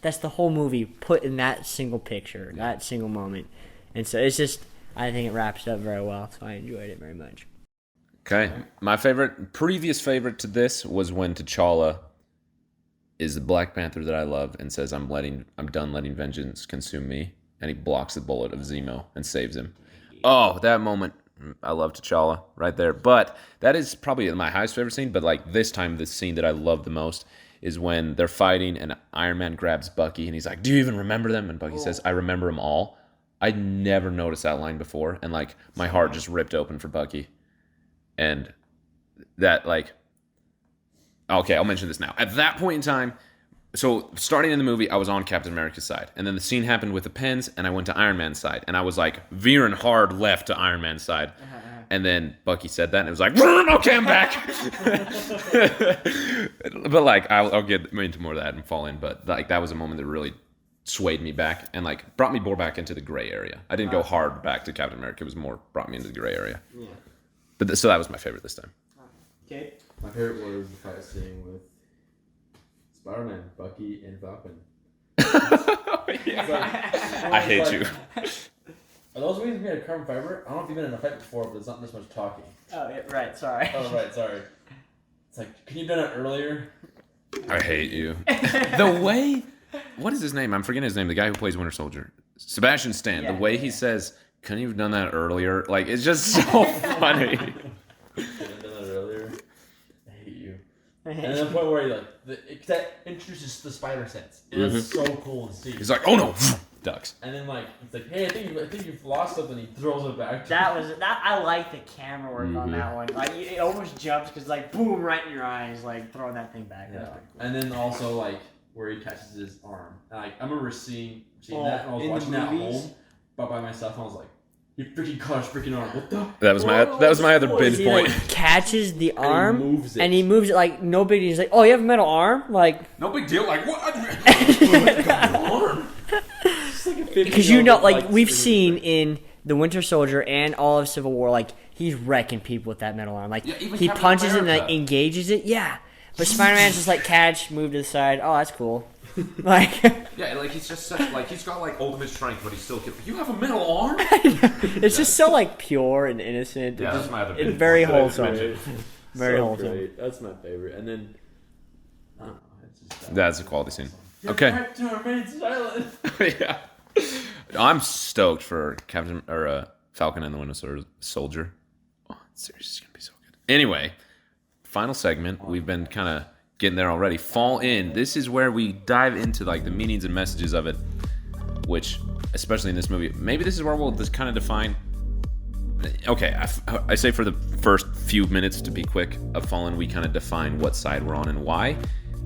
that's the whole movie put in that single picture, that single moment, and so it's just I think it wraps it up very well. So I enjoyed it very much. Okay, my previous favorite to this was when T'Challa is the Black Panther that I love and says I'm done letting vengeance consume me, and he blocks the bullet of Zemo and saves him. Oh, that moment. I love T'Challa right there. But that is probably my highest favorite scene. But like this time, the scene that I love the most is when they're fighting and Iron Man grabs Bucky and he's like, do you even remember them? And Bucky says, I remember them all. I never noticed that line before. And like my heart just ripped open for Bucky. And that like, okay, I'll mention this now. At that point in time, So starting in the movie, I was on Captain America's side, and then the scene happened with the pens, and I went to Iron Man's side, and I was like veering hard left to Iron Man's side, and then Bucky said that, and it was like, okay, I'm back. But like, I'll get into more of that and fall in, but like that was a moment that really swayed me back and like brought me more back into the gray area. I didn't go hard back to Captain America; it was more brought me into the gray area. Yeah. But so that was my favorite this time. Okay. My favorite was the fight scene with Spider-Man, Bucky, and Falcon. I hate you. Are those movies made of carbon fiber? I don't know if you've been in a fight before, but there's not this much talking. Oh, yeah, right. Sorry. Oh, right, sorry. It's like, can you have done it earlier? I hate you. The way, what is his name? I'm forgetting his name. The guy who plays Winter Soldier, Sebastian Stan. Yeah, the way he says, "Couldn't you have done that earlier?" Like it's just so funny. Could have done that earlier. I hate you. And then the point where he that introduces the spider sense. It's so cool to see. He's like, "Oh no!" Ducks. And then like it's like, hey, I think you've lost something. He throws it back. That I like the camera work on that one. Like it almost jumps because like boom right in your eyes, like throwing that thing back. Yeah. That's pretty cool. And then also like where he catches his arm. And, like I remember seeing that and I was in the watching that movies? home, but by myself. And I was like, he freaking caught his freaking arm. What the? That was my other binge He point. like, catches the And arm he moves it. and he moves it like no big deal. He's like, oh, you have a metal arm, like No big deal. Like what? arm. because you know, like we've seen in the Winter Soldier and all of Civil War, like he's wrecking people with that metal arm. Like Yeah, even he Captain punches it and America. like engages it. Yeah, but Spider-Man's just like catch, move to the side. Oh, that's cool. Like Yeah, like he's just such, like he's got like ultimate strength, but he's still. You have a metal arm? it's just so like pure and innocent. Yeah, It's that's my other it's binge very point that I wholesome. mentioned. Very so wholesome. Great. That's my favorite. And then I don't know. It's just That's a quality scene. Okay. Back to our main silent. Yeah. I'm stoked for Falcon and the Winter Soldier. Oh, it's seriously it's gonna be so good. Anyway, final segment. We've been kind of getting there already. Fall in. This is where we dive into like the meanings and messages of it, which, especially in this movie, maybe this is where we'll just kind of define. Okay, I say for the first few minutes to be quick of Fallen, we kind of define what side we're on and why,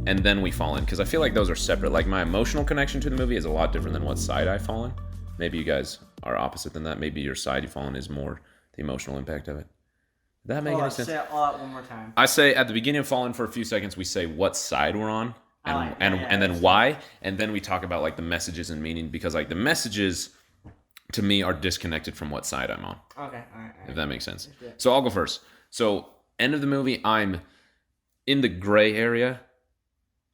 and then we fall in because I feel like those are separate. Like my emotional connection to the movie is a lot different than what side I fall in. Maybe you guys are opposite than that. Maybe your side you fall in is more the emotional impact of it. Did that make any sense? Say it all out one more time. I say at the beginning of Fallen for a few seconds we say what side we're on and I like that, yeah, and then that's why, and then we talk about like the messages and meaning because like the messages to me are disconnected from what side I'm on. Okay, all right. If that makes sense. So I'll go first. So end of the movie, I'm in the gray area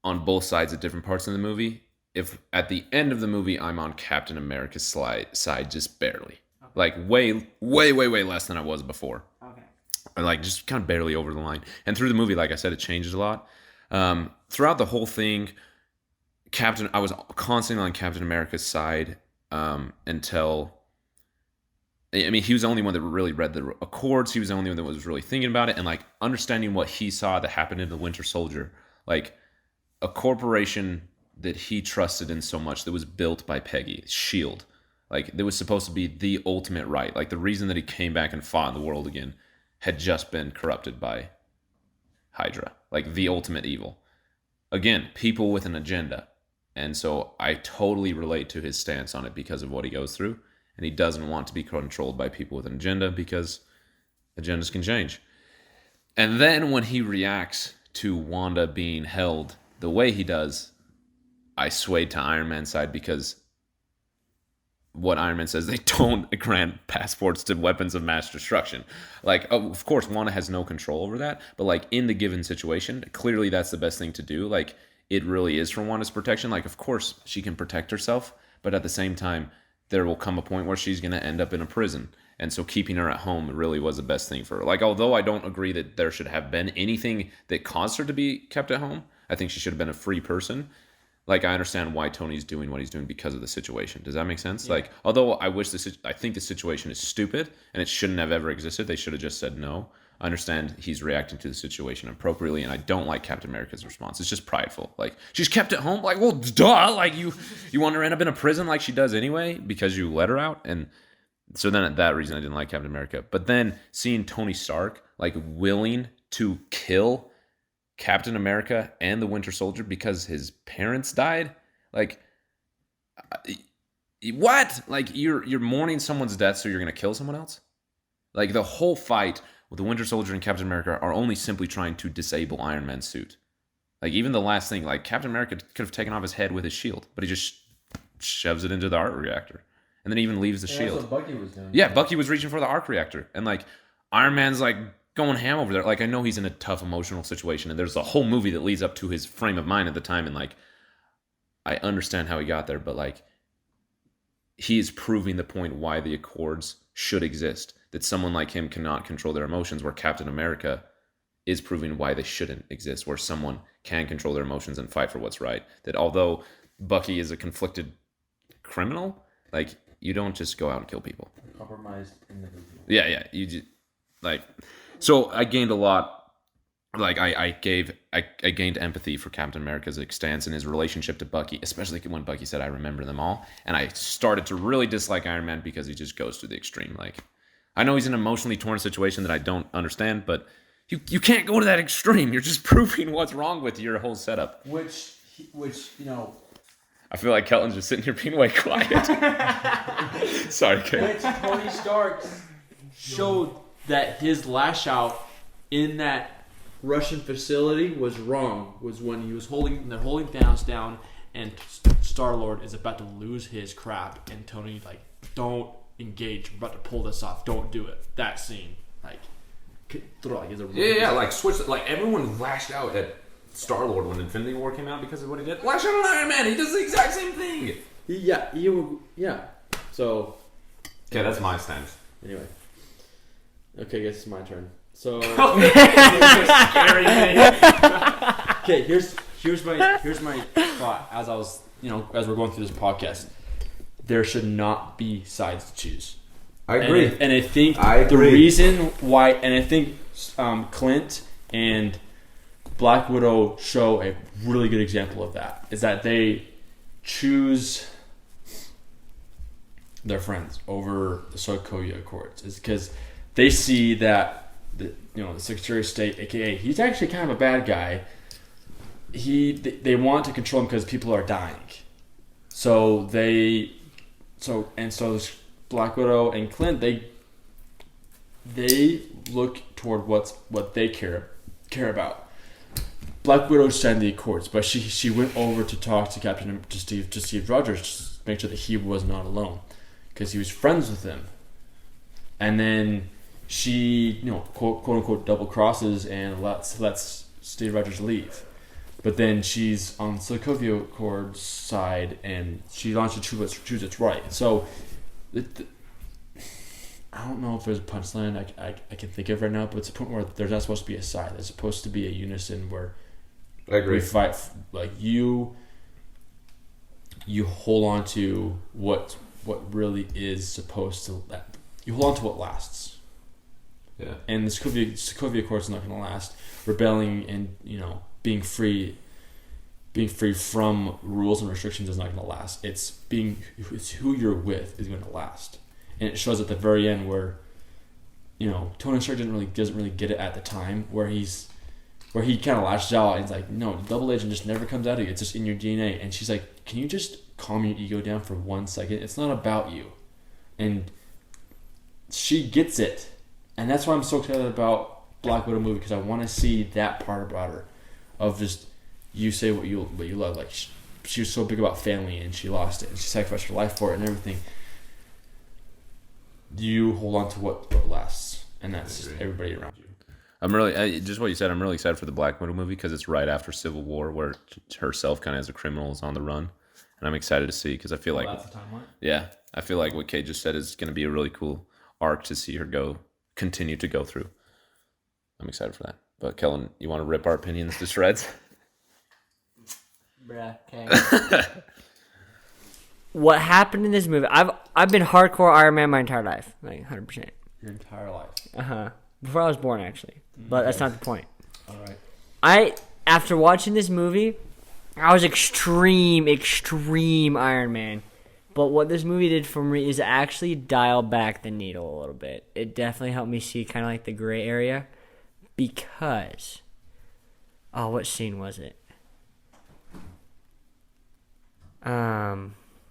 on both sides at different parts of the movie. If at the end of the movie, I'm on Captain America's side just barely. Okay. Like way less than I was before. Okay. Or like just kind of barely over the line. And through the movie, like I said, it changes a lot. Throughout the whole thing, I was constantly on Captain America's side until... I mean, he was the only one that really read the Accords. He was the only one that was really thinking about it and like understanding what he saw that happened in the Winter Soldier. Like a corporation that he trusted in so much that was built by Peggy, S.H.I.E.L.D. Like that was supposed to be the ultimate right. Like the reason that he came back and fought in the world again had just been corrupted by Hydra. Like the ultimate evil. Again, people with an agenda. And so I totally relate to his stance on it because of what he goes through. And he doesn't want to be controlled by people with an agenda because agendas can change. And then when he reacts to Wanda being held the way he does, I swayed to Iron Man's side because what Iron Man says, they don't grant passports to weapons of mass destruction. Like, of course, Wanda has no control over that. But like in the given situation, clearly that's the best thing to do. Like it really is for Wanda's protection. Like, of course, she can protect herself. But at the same time, there will come a point where she's going to end up in a prison. And so keeping her at home really was the best thing for her. Like, although I don't agree that there should have been anything that caused her to be kept at home, I think she should have been a free person. Like, I understand why Tony's doing what he's doing because of the situation. Does that make sense? Yeah. Like, although I think the situation is stupid and it shouldn't have ever existed. They should have just said no. I understand he's reacting to the situation appropriately, and I don't like Captain America's response. It's just prideful. Like, she's kept at home? Like, well, duh. Like, you want her to end up in a prison like she does anyway because you let her out? And so then at that reason, I didn't like Captain America. But then seeing Tony Stark, like, willing to kill Captain America and the Winter Soldier because his parents died. Like, what? Like, you're mourning someone's death, so you're gonna kill someone else? Like, the whole fight with the Winter Soldier and Captain America are only simply trying to disable Iron Man's suit. Like, even the last thing, like, Captain America could have taken off his head with his shield, but he just shoves it into the arc reactor. And then even leaves the shield. That's what Bucky was doing. Yeah, Bucky was reaching for the arc reactor. And, like, Iron Man's, like, going ham over there. Like, I know he's in a tough emotional situation, and there's a whole movie that leads up to his frame of mind at the time, and, like, I understand how he got there, but, like, he is proving the point why the Accords should exist. That someone like him cannot control their emotions, where Captain America is proving why they shouldn't exist, where someone can control their emotions and fight for what's right. That although Bucky is a conflicted criminal, like, you don't just go out and kill people. Compromised individual. Yeah. You just, like, so I gained a lot. Like, I gained empathy for Captain America's stance and his relationship to Bucky, especially when Bucky said, "I remember them all." And I started to really dislike Iron Man because he just goes to the extreme. Like, I know he's in an emotionally torn situation that I don't understand, but you can't go to that extreme. You're just proving what's wrong with your whole setup. Which you know. I feel like Kelton's just sitting here being way quiet. Sorry, Kate. Which Tony Stark showed that his lash out in that Russian facility was wrong. Was when he was holding Thanos down, and Star-Lord is about to lose his crap, and Tony like, "Don't engage. We're about to pull this off. Don't do it." That scene, like, is a Yeah, like switch. Like, everyone lashed out at Star-Lord when Infinity War came out because of what he did. Lash out on Iron Man. He does the exact same thing. Yeah. So, Okay, that's my stance. anyway, okay, I guess it's my turn. So, Scary thing. okay, here's my thought as I was, as we're going through this podcast. There should not be sides to choose. I agree. And I think I the agree. reason why, and I think Clint and Black Widow show a really good example of that, is that they choose their friends over the Sokovia Accords. Is because they see that the Secretary of State, aka he's actually kind of a bad guy. They want to control him because people are dying. So Black Widow and Clint, they look toward what they care about. Black Widow signed the Accords, but she went over to talk to Steve Rogers to make sure that he was not alone, because he was friends with him. And then she, quote unquote, double crosses and lets Steve Rogers leave. But then she's on Sokovia Accords side, and she wants to choose what's right. So, I don't know if there's a punchline I can think of right now, but it's a point where there's not supposed to be a side. There's supposed to be a unison where I agree. we fight. Like, you hold on to what really is supposed to. You hold on to what lasts. Yeah. And the Sokovia Accords is not going to last. Rebelling and being free from rules and restrictions is not going to last. It's who you're with is going to last. And it shows at the very end where, Tony Stark doesn't really get it at the time, where he kind of lashes out and he's like, no, double agent just never comes out of you. It's just in your DNA. And she's like, can you just calm your ego down for 1 second? It's not about you. And she gets it. And that's why I'm so excited about Black Widow movie, because I want to see that part about her, of just, you say what you love. Like, she was so big about family, and she lost it, and she sacrificed her life for it and everything. You hold on to what lasts, and that's everybody around you. I'm really, just what you said, I'm really excited for the Black Widow movie because it's right after Civil War, where herself kind of as a criminal is on the run. And I'm excited to see, because I feel like, That's the timeline. yeah, I feel like what Kate just said is going to be a really cool arc to see her continue to go through. I'm excited for that. But Kellen, you want to rip our opinions to shreds? Bruh, okay. What happened in this movie? I've been hardcore Iron Man my entire life, like 100%. Your entire life. Before I was born, actually, but that's not the point. All right. After watching this movie, I was extreme Iron Man. But what this movie did for me is actually dial back the needle a little bit. It definitely helped me see kind of like the gray area, because Oh, what scene was it?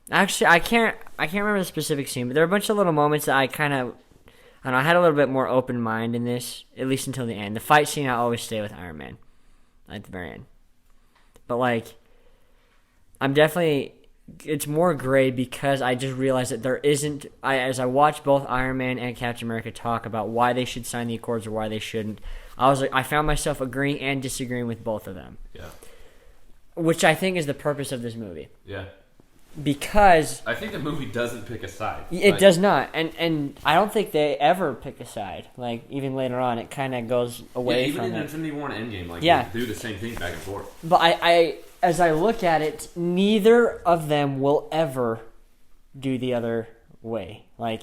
Actually, I can't remember the specific scene, but there are a bunch of little moments that I kind of, I don't know, I had a little bit more open mind in this, at least until the end. The fight scene, I always stay with Iron Man at the very end. But, like, I'm definitely, it's more gray because I just realized that there isn't, as I watched both Iron Man and Captain America talk about why they should sign the Accords or why they shouldn't, I found myself agreeing and disagreeing with both of them. Yeah. Which I think is the purpose of this movie. Yeah. Because I think the movie doesn't pick a side. it does not, and I don't think they ever pick a side. Like, even later on, it kind of goes away from it. Even in Infinity War and Endgame, like, Yeah. they do the same thing back and forth. But I, as I look at it, neither of them will ever do the other way. Like,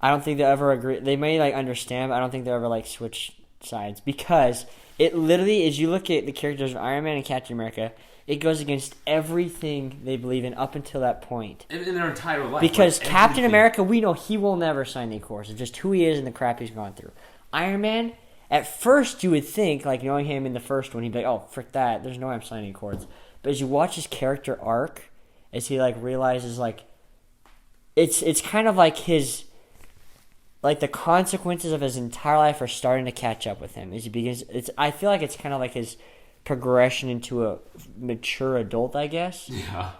I don't think they'll ever agree. They may, like, understand, but I don't think they'll ever, like, switch sides. Because it literally, as you look at the characters of Iron Man and Captain America, it goes against everything they believe in up until that point. In their entire life. Because like, Captain everything. America, we know he will never sign the Accords. It's just who he is and the crap he's gone through. Iron Man, at first you would think, like, knowing him in the first one, he'd be like, oh, frick that, there's no way I'm signing Accords. But as you watch his character arc, as he, like, realizes, like, it's kind of like his, like, the consequences of his entire life are starting to catch up with him. As he begins, I feel like it's kind of like his progression into a mature adult, I guess. Yeah.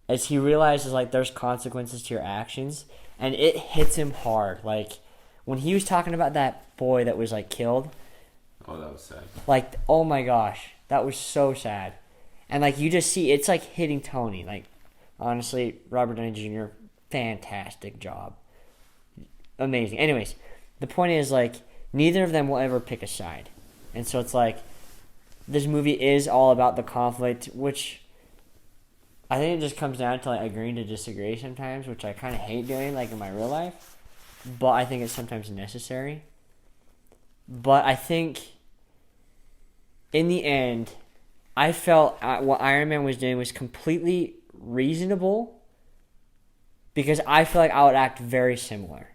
As he realizes, like, there's consequences to your actions, and it hits him hard. Like, when he was talking about that boy that was, like, killed. Oh, that was sad. Like, oh my gosh, that was so sad. And, like, you just see, it's like hitting Tony. Like, honestly, Robert Downey Jr., fantastic job. Amazing. Anyways, the point is, like, neither of them will ever pick a side. And so it's like, this movie is all about the conflict, which I think it just comes down to, like, agreeing to disagree sometimes, which I kind of hate doing, like, in my real life. But I think it's sometimes necessary. But I think, in the end, I felt what Iron Man was doing was completely reasonable, because I feel like I would act very similar.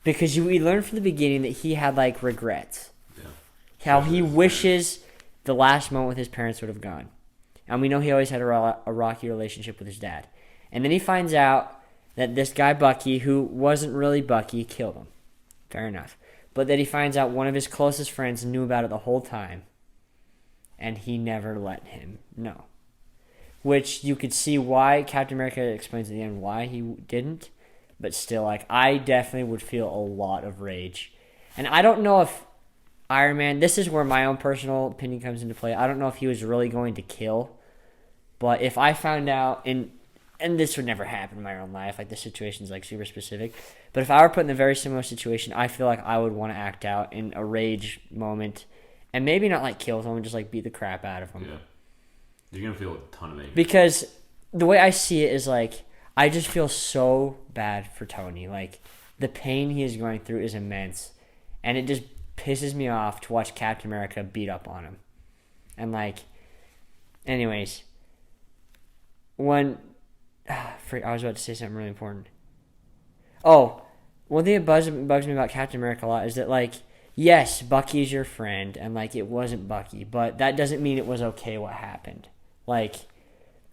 Because we learned from the beginning that he had, like, regrets. How he wishes the last moment with his parents would have gone. And we know he always had a rocky relationship with his dad. And then he finds out that this guy Bucky, who wasn't really Bucky, killed him. Fair enough. But that he finds out one of his closest friends knew about it the whole time. And he never let him know. Which you could see why Captain America explains at the end why he didn't. But still, like, I definitely would feel a lot of rage. And I don't know if Iron Man, this is where my own personal opinion comes into play. I don't know if he was really going to kill, but if I found out, and this would never happen in my own life, like, this situation's, like, super specific, but if I were put in a very similar situation, I feel like I would want to act out in a rage moment, and maybe not, like, kill someone, just, like, beat the crap out of them. Yeah. You're going to feel a ton of anger. Because the way I see it is, like, I just feel so bad for Tony. Like, the pain he is going through is immense, and it just pisses me off to watch Captain America beat up on him. And, like, anyways, I was about to say something really important. Oh, one thing that bugs me about Captain America a lot is that, like, yes, Bucky's your friend, and, like, it wasn't Bucky, but that doesn't mean it was okay what happened. Like,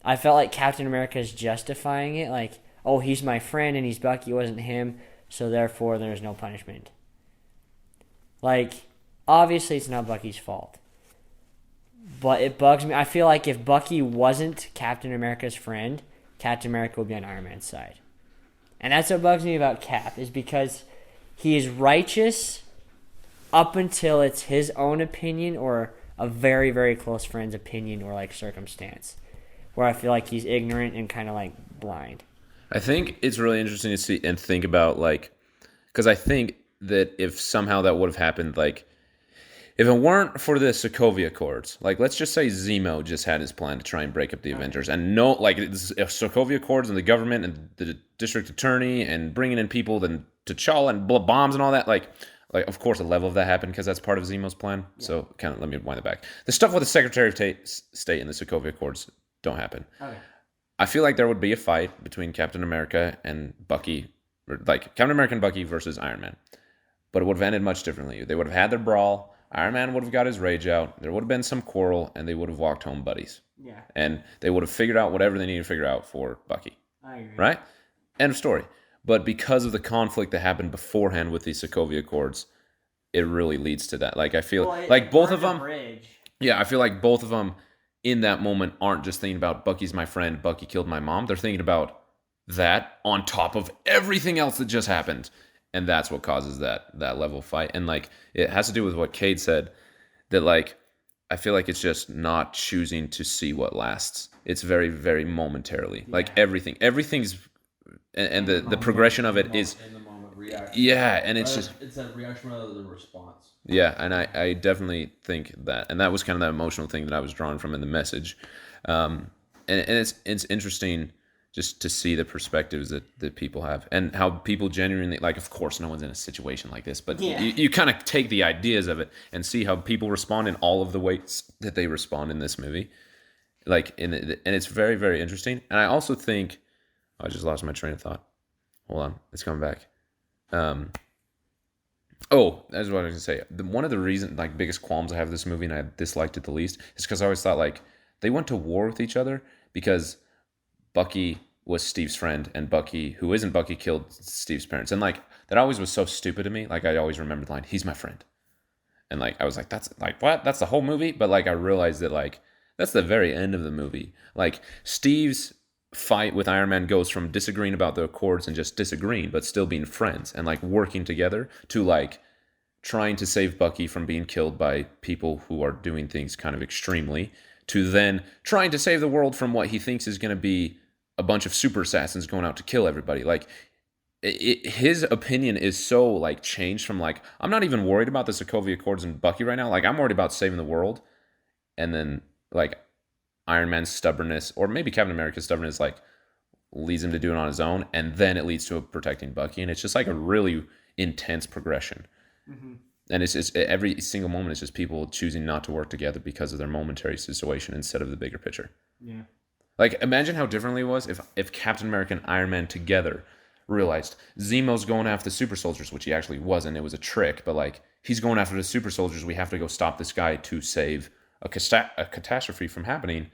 I felt like Captain America is justifying it, like, oh, he's my friend and he's Bucky, it wasn't him, so therefore there's no punishment. Like, obviously it's not Bucky's fault. But it bugs me. I feel like if Bucky wasn't Captain America's friend, Captain America would be on Iron Man's side. And that's what bugs me about Cap, is because he is righteous up until it's his own opinion or a very, very close friend's opinion or, like, circumstance, where I feel like he's ignorant and kind of, like, blind. I think it's really interesting to see and think about, like, because I think that if somehow that would have happened, like, if it weren't for the Sokovia Accords, like, let's just say Zemo just had his plan to try and break up the Avengers, and no, like, if Sokovia Accords and the government and the district attorney and bringing in people, then T'Challa and bombs and all that, like, of course, a level of that happened because that's part of Zemo's plan. Yeah. So, kind of, let me wind it back. The stuff with the Secretary of State and the Sokovia Accords don't happen. Okay. I feel like there would be a fight between Captain America and Bucky, or, like, Captain America and Bucky versus Iron Man. But it would have ended much differently. They would have had their brawl, Iron Man would have got his rage out. There would have been some quarrel, and they would have walked home buddies. Yeah. And they would have figured out whatever they needed to figure out for Bucky. I agree. Right? End of story. But because of the conflict that happened beforehand with these Sokovia Accords, it really leads to that. Like, I feel like both of them. Yeah, I feel like both of them in that moment aren't just thinking about Bucky's my friend, Bucky killed my mom. They're thinking about that on top of everything else that just happened. And that's what causes that level of fight. And like, it has to do with what Cade said, that like, I feel like it's just not choosing to see what lasts. It's very, very momentarily. Yeah. Like everything's, and the progression of it is, in the moment reaction. Yeah, and it's just, it's a reaction rather than a response. Yeah, and I definitely think that, and that was kind of that emotional thing that I was drawing from in the message, and it's interesting just to see the perspectives that people have and how people genuinely, like, of course no one's in a situation like this, but you kind of take the ideas of it and see how people respond in all of the ways that they respond in this movie, like and it's very, very interesting. And I also think, I just lost my train of thought. Hold on, it's coming back. Oh, that's what I was gonna say. One of the biggest qualms I have with this movie, and I disliked it the least, is because I always thought like they went to war with each other because Bucky was Steve's friend, and Bucky, who isn't Bucky, killed Steve's parents, and like that always was so stupid to me. Like I always remembered the line, "He's my friend," and like I was like, "That's like what? That's the whole movie." But like I realized that like that's the very end of the movie. Like Steve's fight with Iron Man goes from disagreeing about the Accords and just disagreeing, but still being friends and like working together, to like trying to save Bucky from being killed by people who are doing things kind of extremely, to then trying to save the world from what he thinks is going to be a bunch of super assassins going out to kill everybody. Like his opinion is so like changed from like, I'm not even worried about the Sokovia Accords and Bucky right now. Like I'm worried about saving the world. And then like Iron Man's stubbornness, or maybe Captain America's stubbornness, like leads him to do it on his own, and then it leads to protecting Bucky, and it's just like a really intense progression. Mm-hmm. And it's just every single moment is just people choosing not to work together because of their momentary situation instead of the bigger picture. Yeah. Like imagine how differently it was if Captain America and Iron Man together realized Zemo's going after the super soldiers, which he actually wasn't. It was a trick, but like he's going after the super soldiers. We have to go stop this guy to save a catastrophe from happening.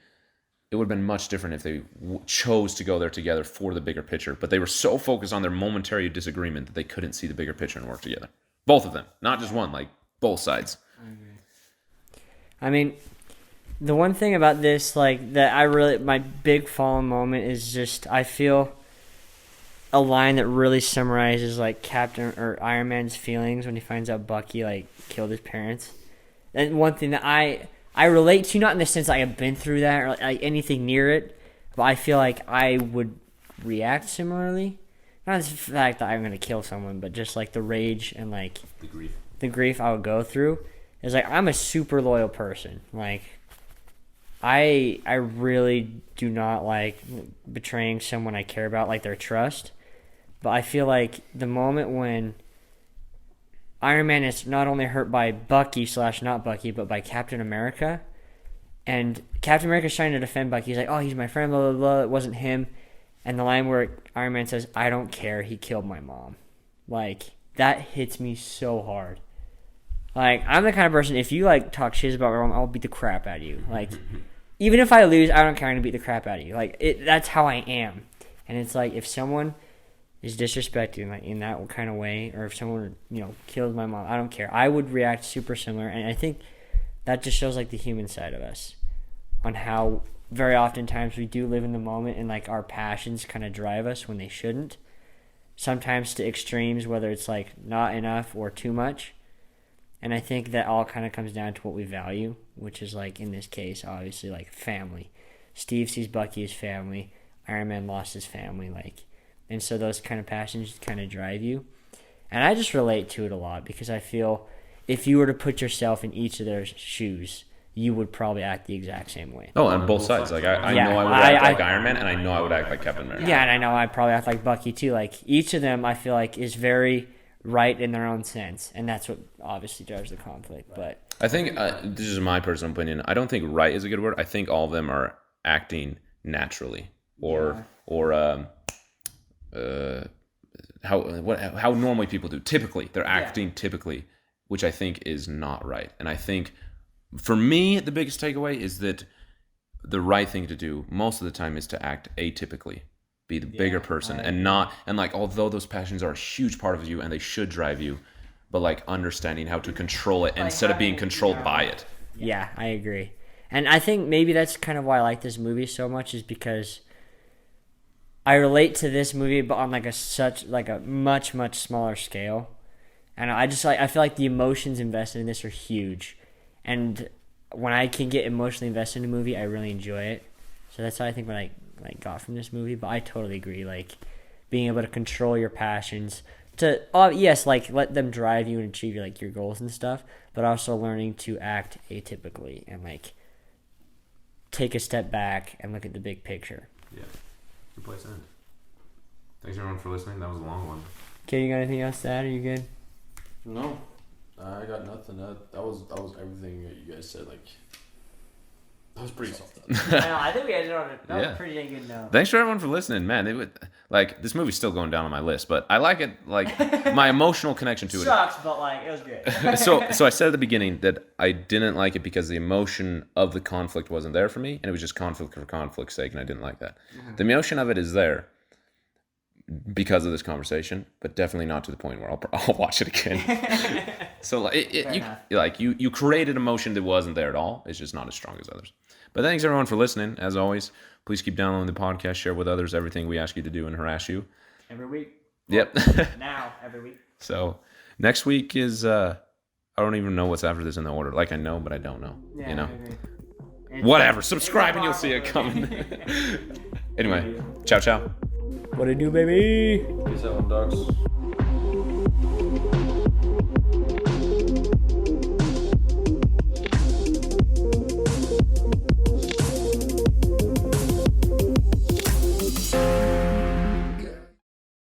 It would have been much different if they chose to go there together for the bigger picture. But they were so focused on their momentary disagreement that they couldn't see the bigger picture and work together. Both of them, not just one, like both sides. I agree. I mean, the one thing about this, like that my big fallen moment is just, I feel a line that really summarizes like Captain or Iron Man's feelings when he finds out Bucky like killed his parents. And one thing that I relate to, not in the sense I have been through that or like anything near it, but I feel like I would react similarly. Not the fact that I'm going to kill someone, but just like the rage and like the grief I would go through. Is like I'm a super loyal person. Like I really do not like betraying someone I care about, like their trust. But I feel like the moment when Iron Man is not only hurt by Bucky / not Bucky, but by Captain America. And Captain America's trying to defend Bucky. He's like, oh, he's my friend, blah, blah, blah. It wasn't him. And the line where Iron Man says, I don't care, he killed my mom. Like, that hits me so hard. Like, I'm the kind of person, if you, like, talk shit about my mom, I'll beat the crap out of you. Like, even if I lose, I don't care, I'm going to beat the crap out of you. Like, that's how I am. And it's like, if someone is disrespecting like in that kind of way, or if someone kills my mom, I don't care. I would react super similar, and I think that just shows like the human side of us, on how very oftentimes we do live in the moment and like our passions kind of drive us when they shouldn't. Sometimes to extremes, whether it's like not enough or too much. And I think that all kind of comes down to what we value, which is like in this case, obviously like family. Steve sees Bucky as family. Iron Man lost his family, like. And so those kind of passions kind of drive you. And I just relate to it a lot because I feel if you were to put yourself in each of their shoes, you would probably act the exact same way. Oh, on both sides. Like I know I would act like Iron Man, and I know I would act like Captain America. Yeah, and I know I'd probably act like Bucky too. Like each of them, I feel like is very right in their own sense, and that's what obviously drives the conflict. But I think this is my personal opinion. I don't think right is a good word. I think all of them are acting naturally, or how normally people do. Typically, they're acting typically which I think is not right. And I think, for me, the biggest takeaway is that the right thing to do most of the time is to act atypically, be the bigger person, and like, although those passions are a huge part of you and they should drive you, but like understanding how to control it instead of being controlled by it. Yeah, I agree. And I think maybe that's kind of why I like this movie so much, is because I relate to this movie, but on like a much, much smaller scale. And I feel like the emotions invested in this are huge. And when I can get emotionally invested in a movie, I really enjoy it. So that's how I think what I got from this movie. But I totally agree. Like, being able to control your passions, to yes, like, let them drive you and achieve your goals and stuff, but also learning to act atypically and like take a step back and look at the big picture. Yeah, good place to end. Thanks everyone for listening. That was a long one. Okay, you got anything else to add? Are you good? No, I got nothing. That was everything that you guys said. Like, that was pretty soft. I think we ended on that was a pretty dang good note. Thanks for everyone for listening, man. This movie's still going down on my list, but I like it. Like, my emotional connection to it Sucks, but like, it was good. So I said at the beginning that I didn't like it because the emotion of the conflict wasn't there for me, and it was just conflict for conflict's sake, and I didn't like that. Mm-hmm. The emotion of it is there because of this conversation, but definitely not to the point where I'll watch it again. So like, you created emotion that wasn't there at all. It's just not as strong as others. But thanks everyone for listening. As always, please keep downloading the podcast, share with others everything we ask you to do and harass you. Every week. Yep. Now, every week. So next week is I don't even know what's after this in the order. Like, I know, but I don't know. Yeah, you know. I agree. Whatever. Subscribe and you'll see it coming. Anyway, ciao ciao. What it do, baby? Peace out, dogs.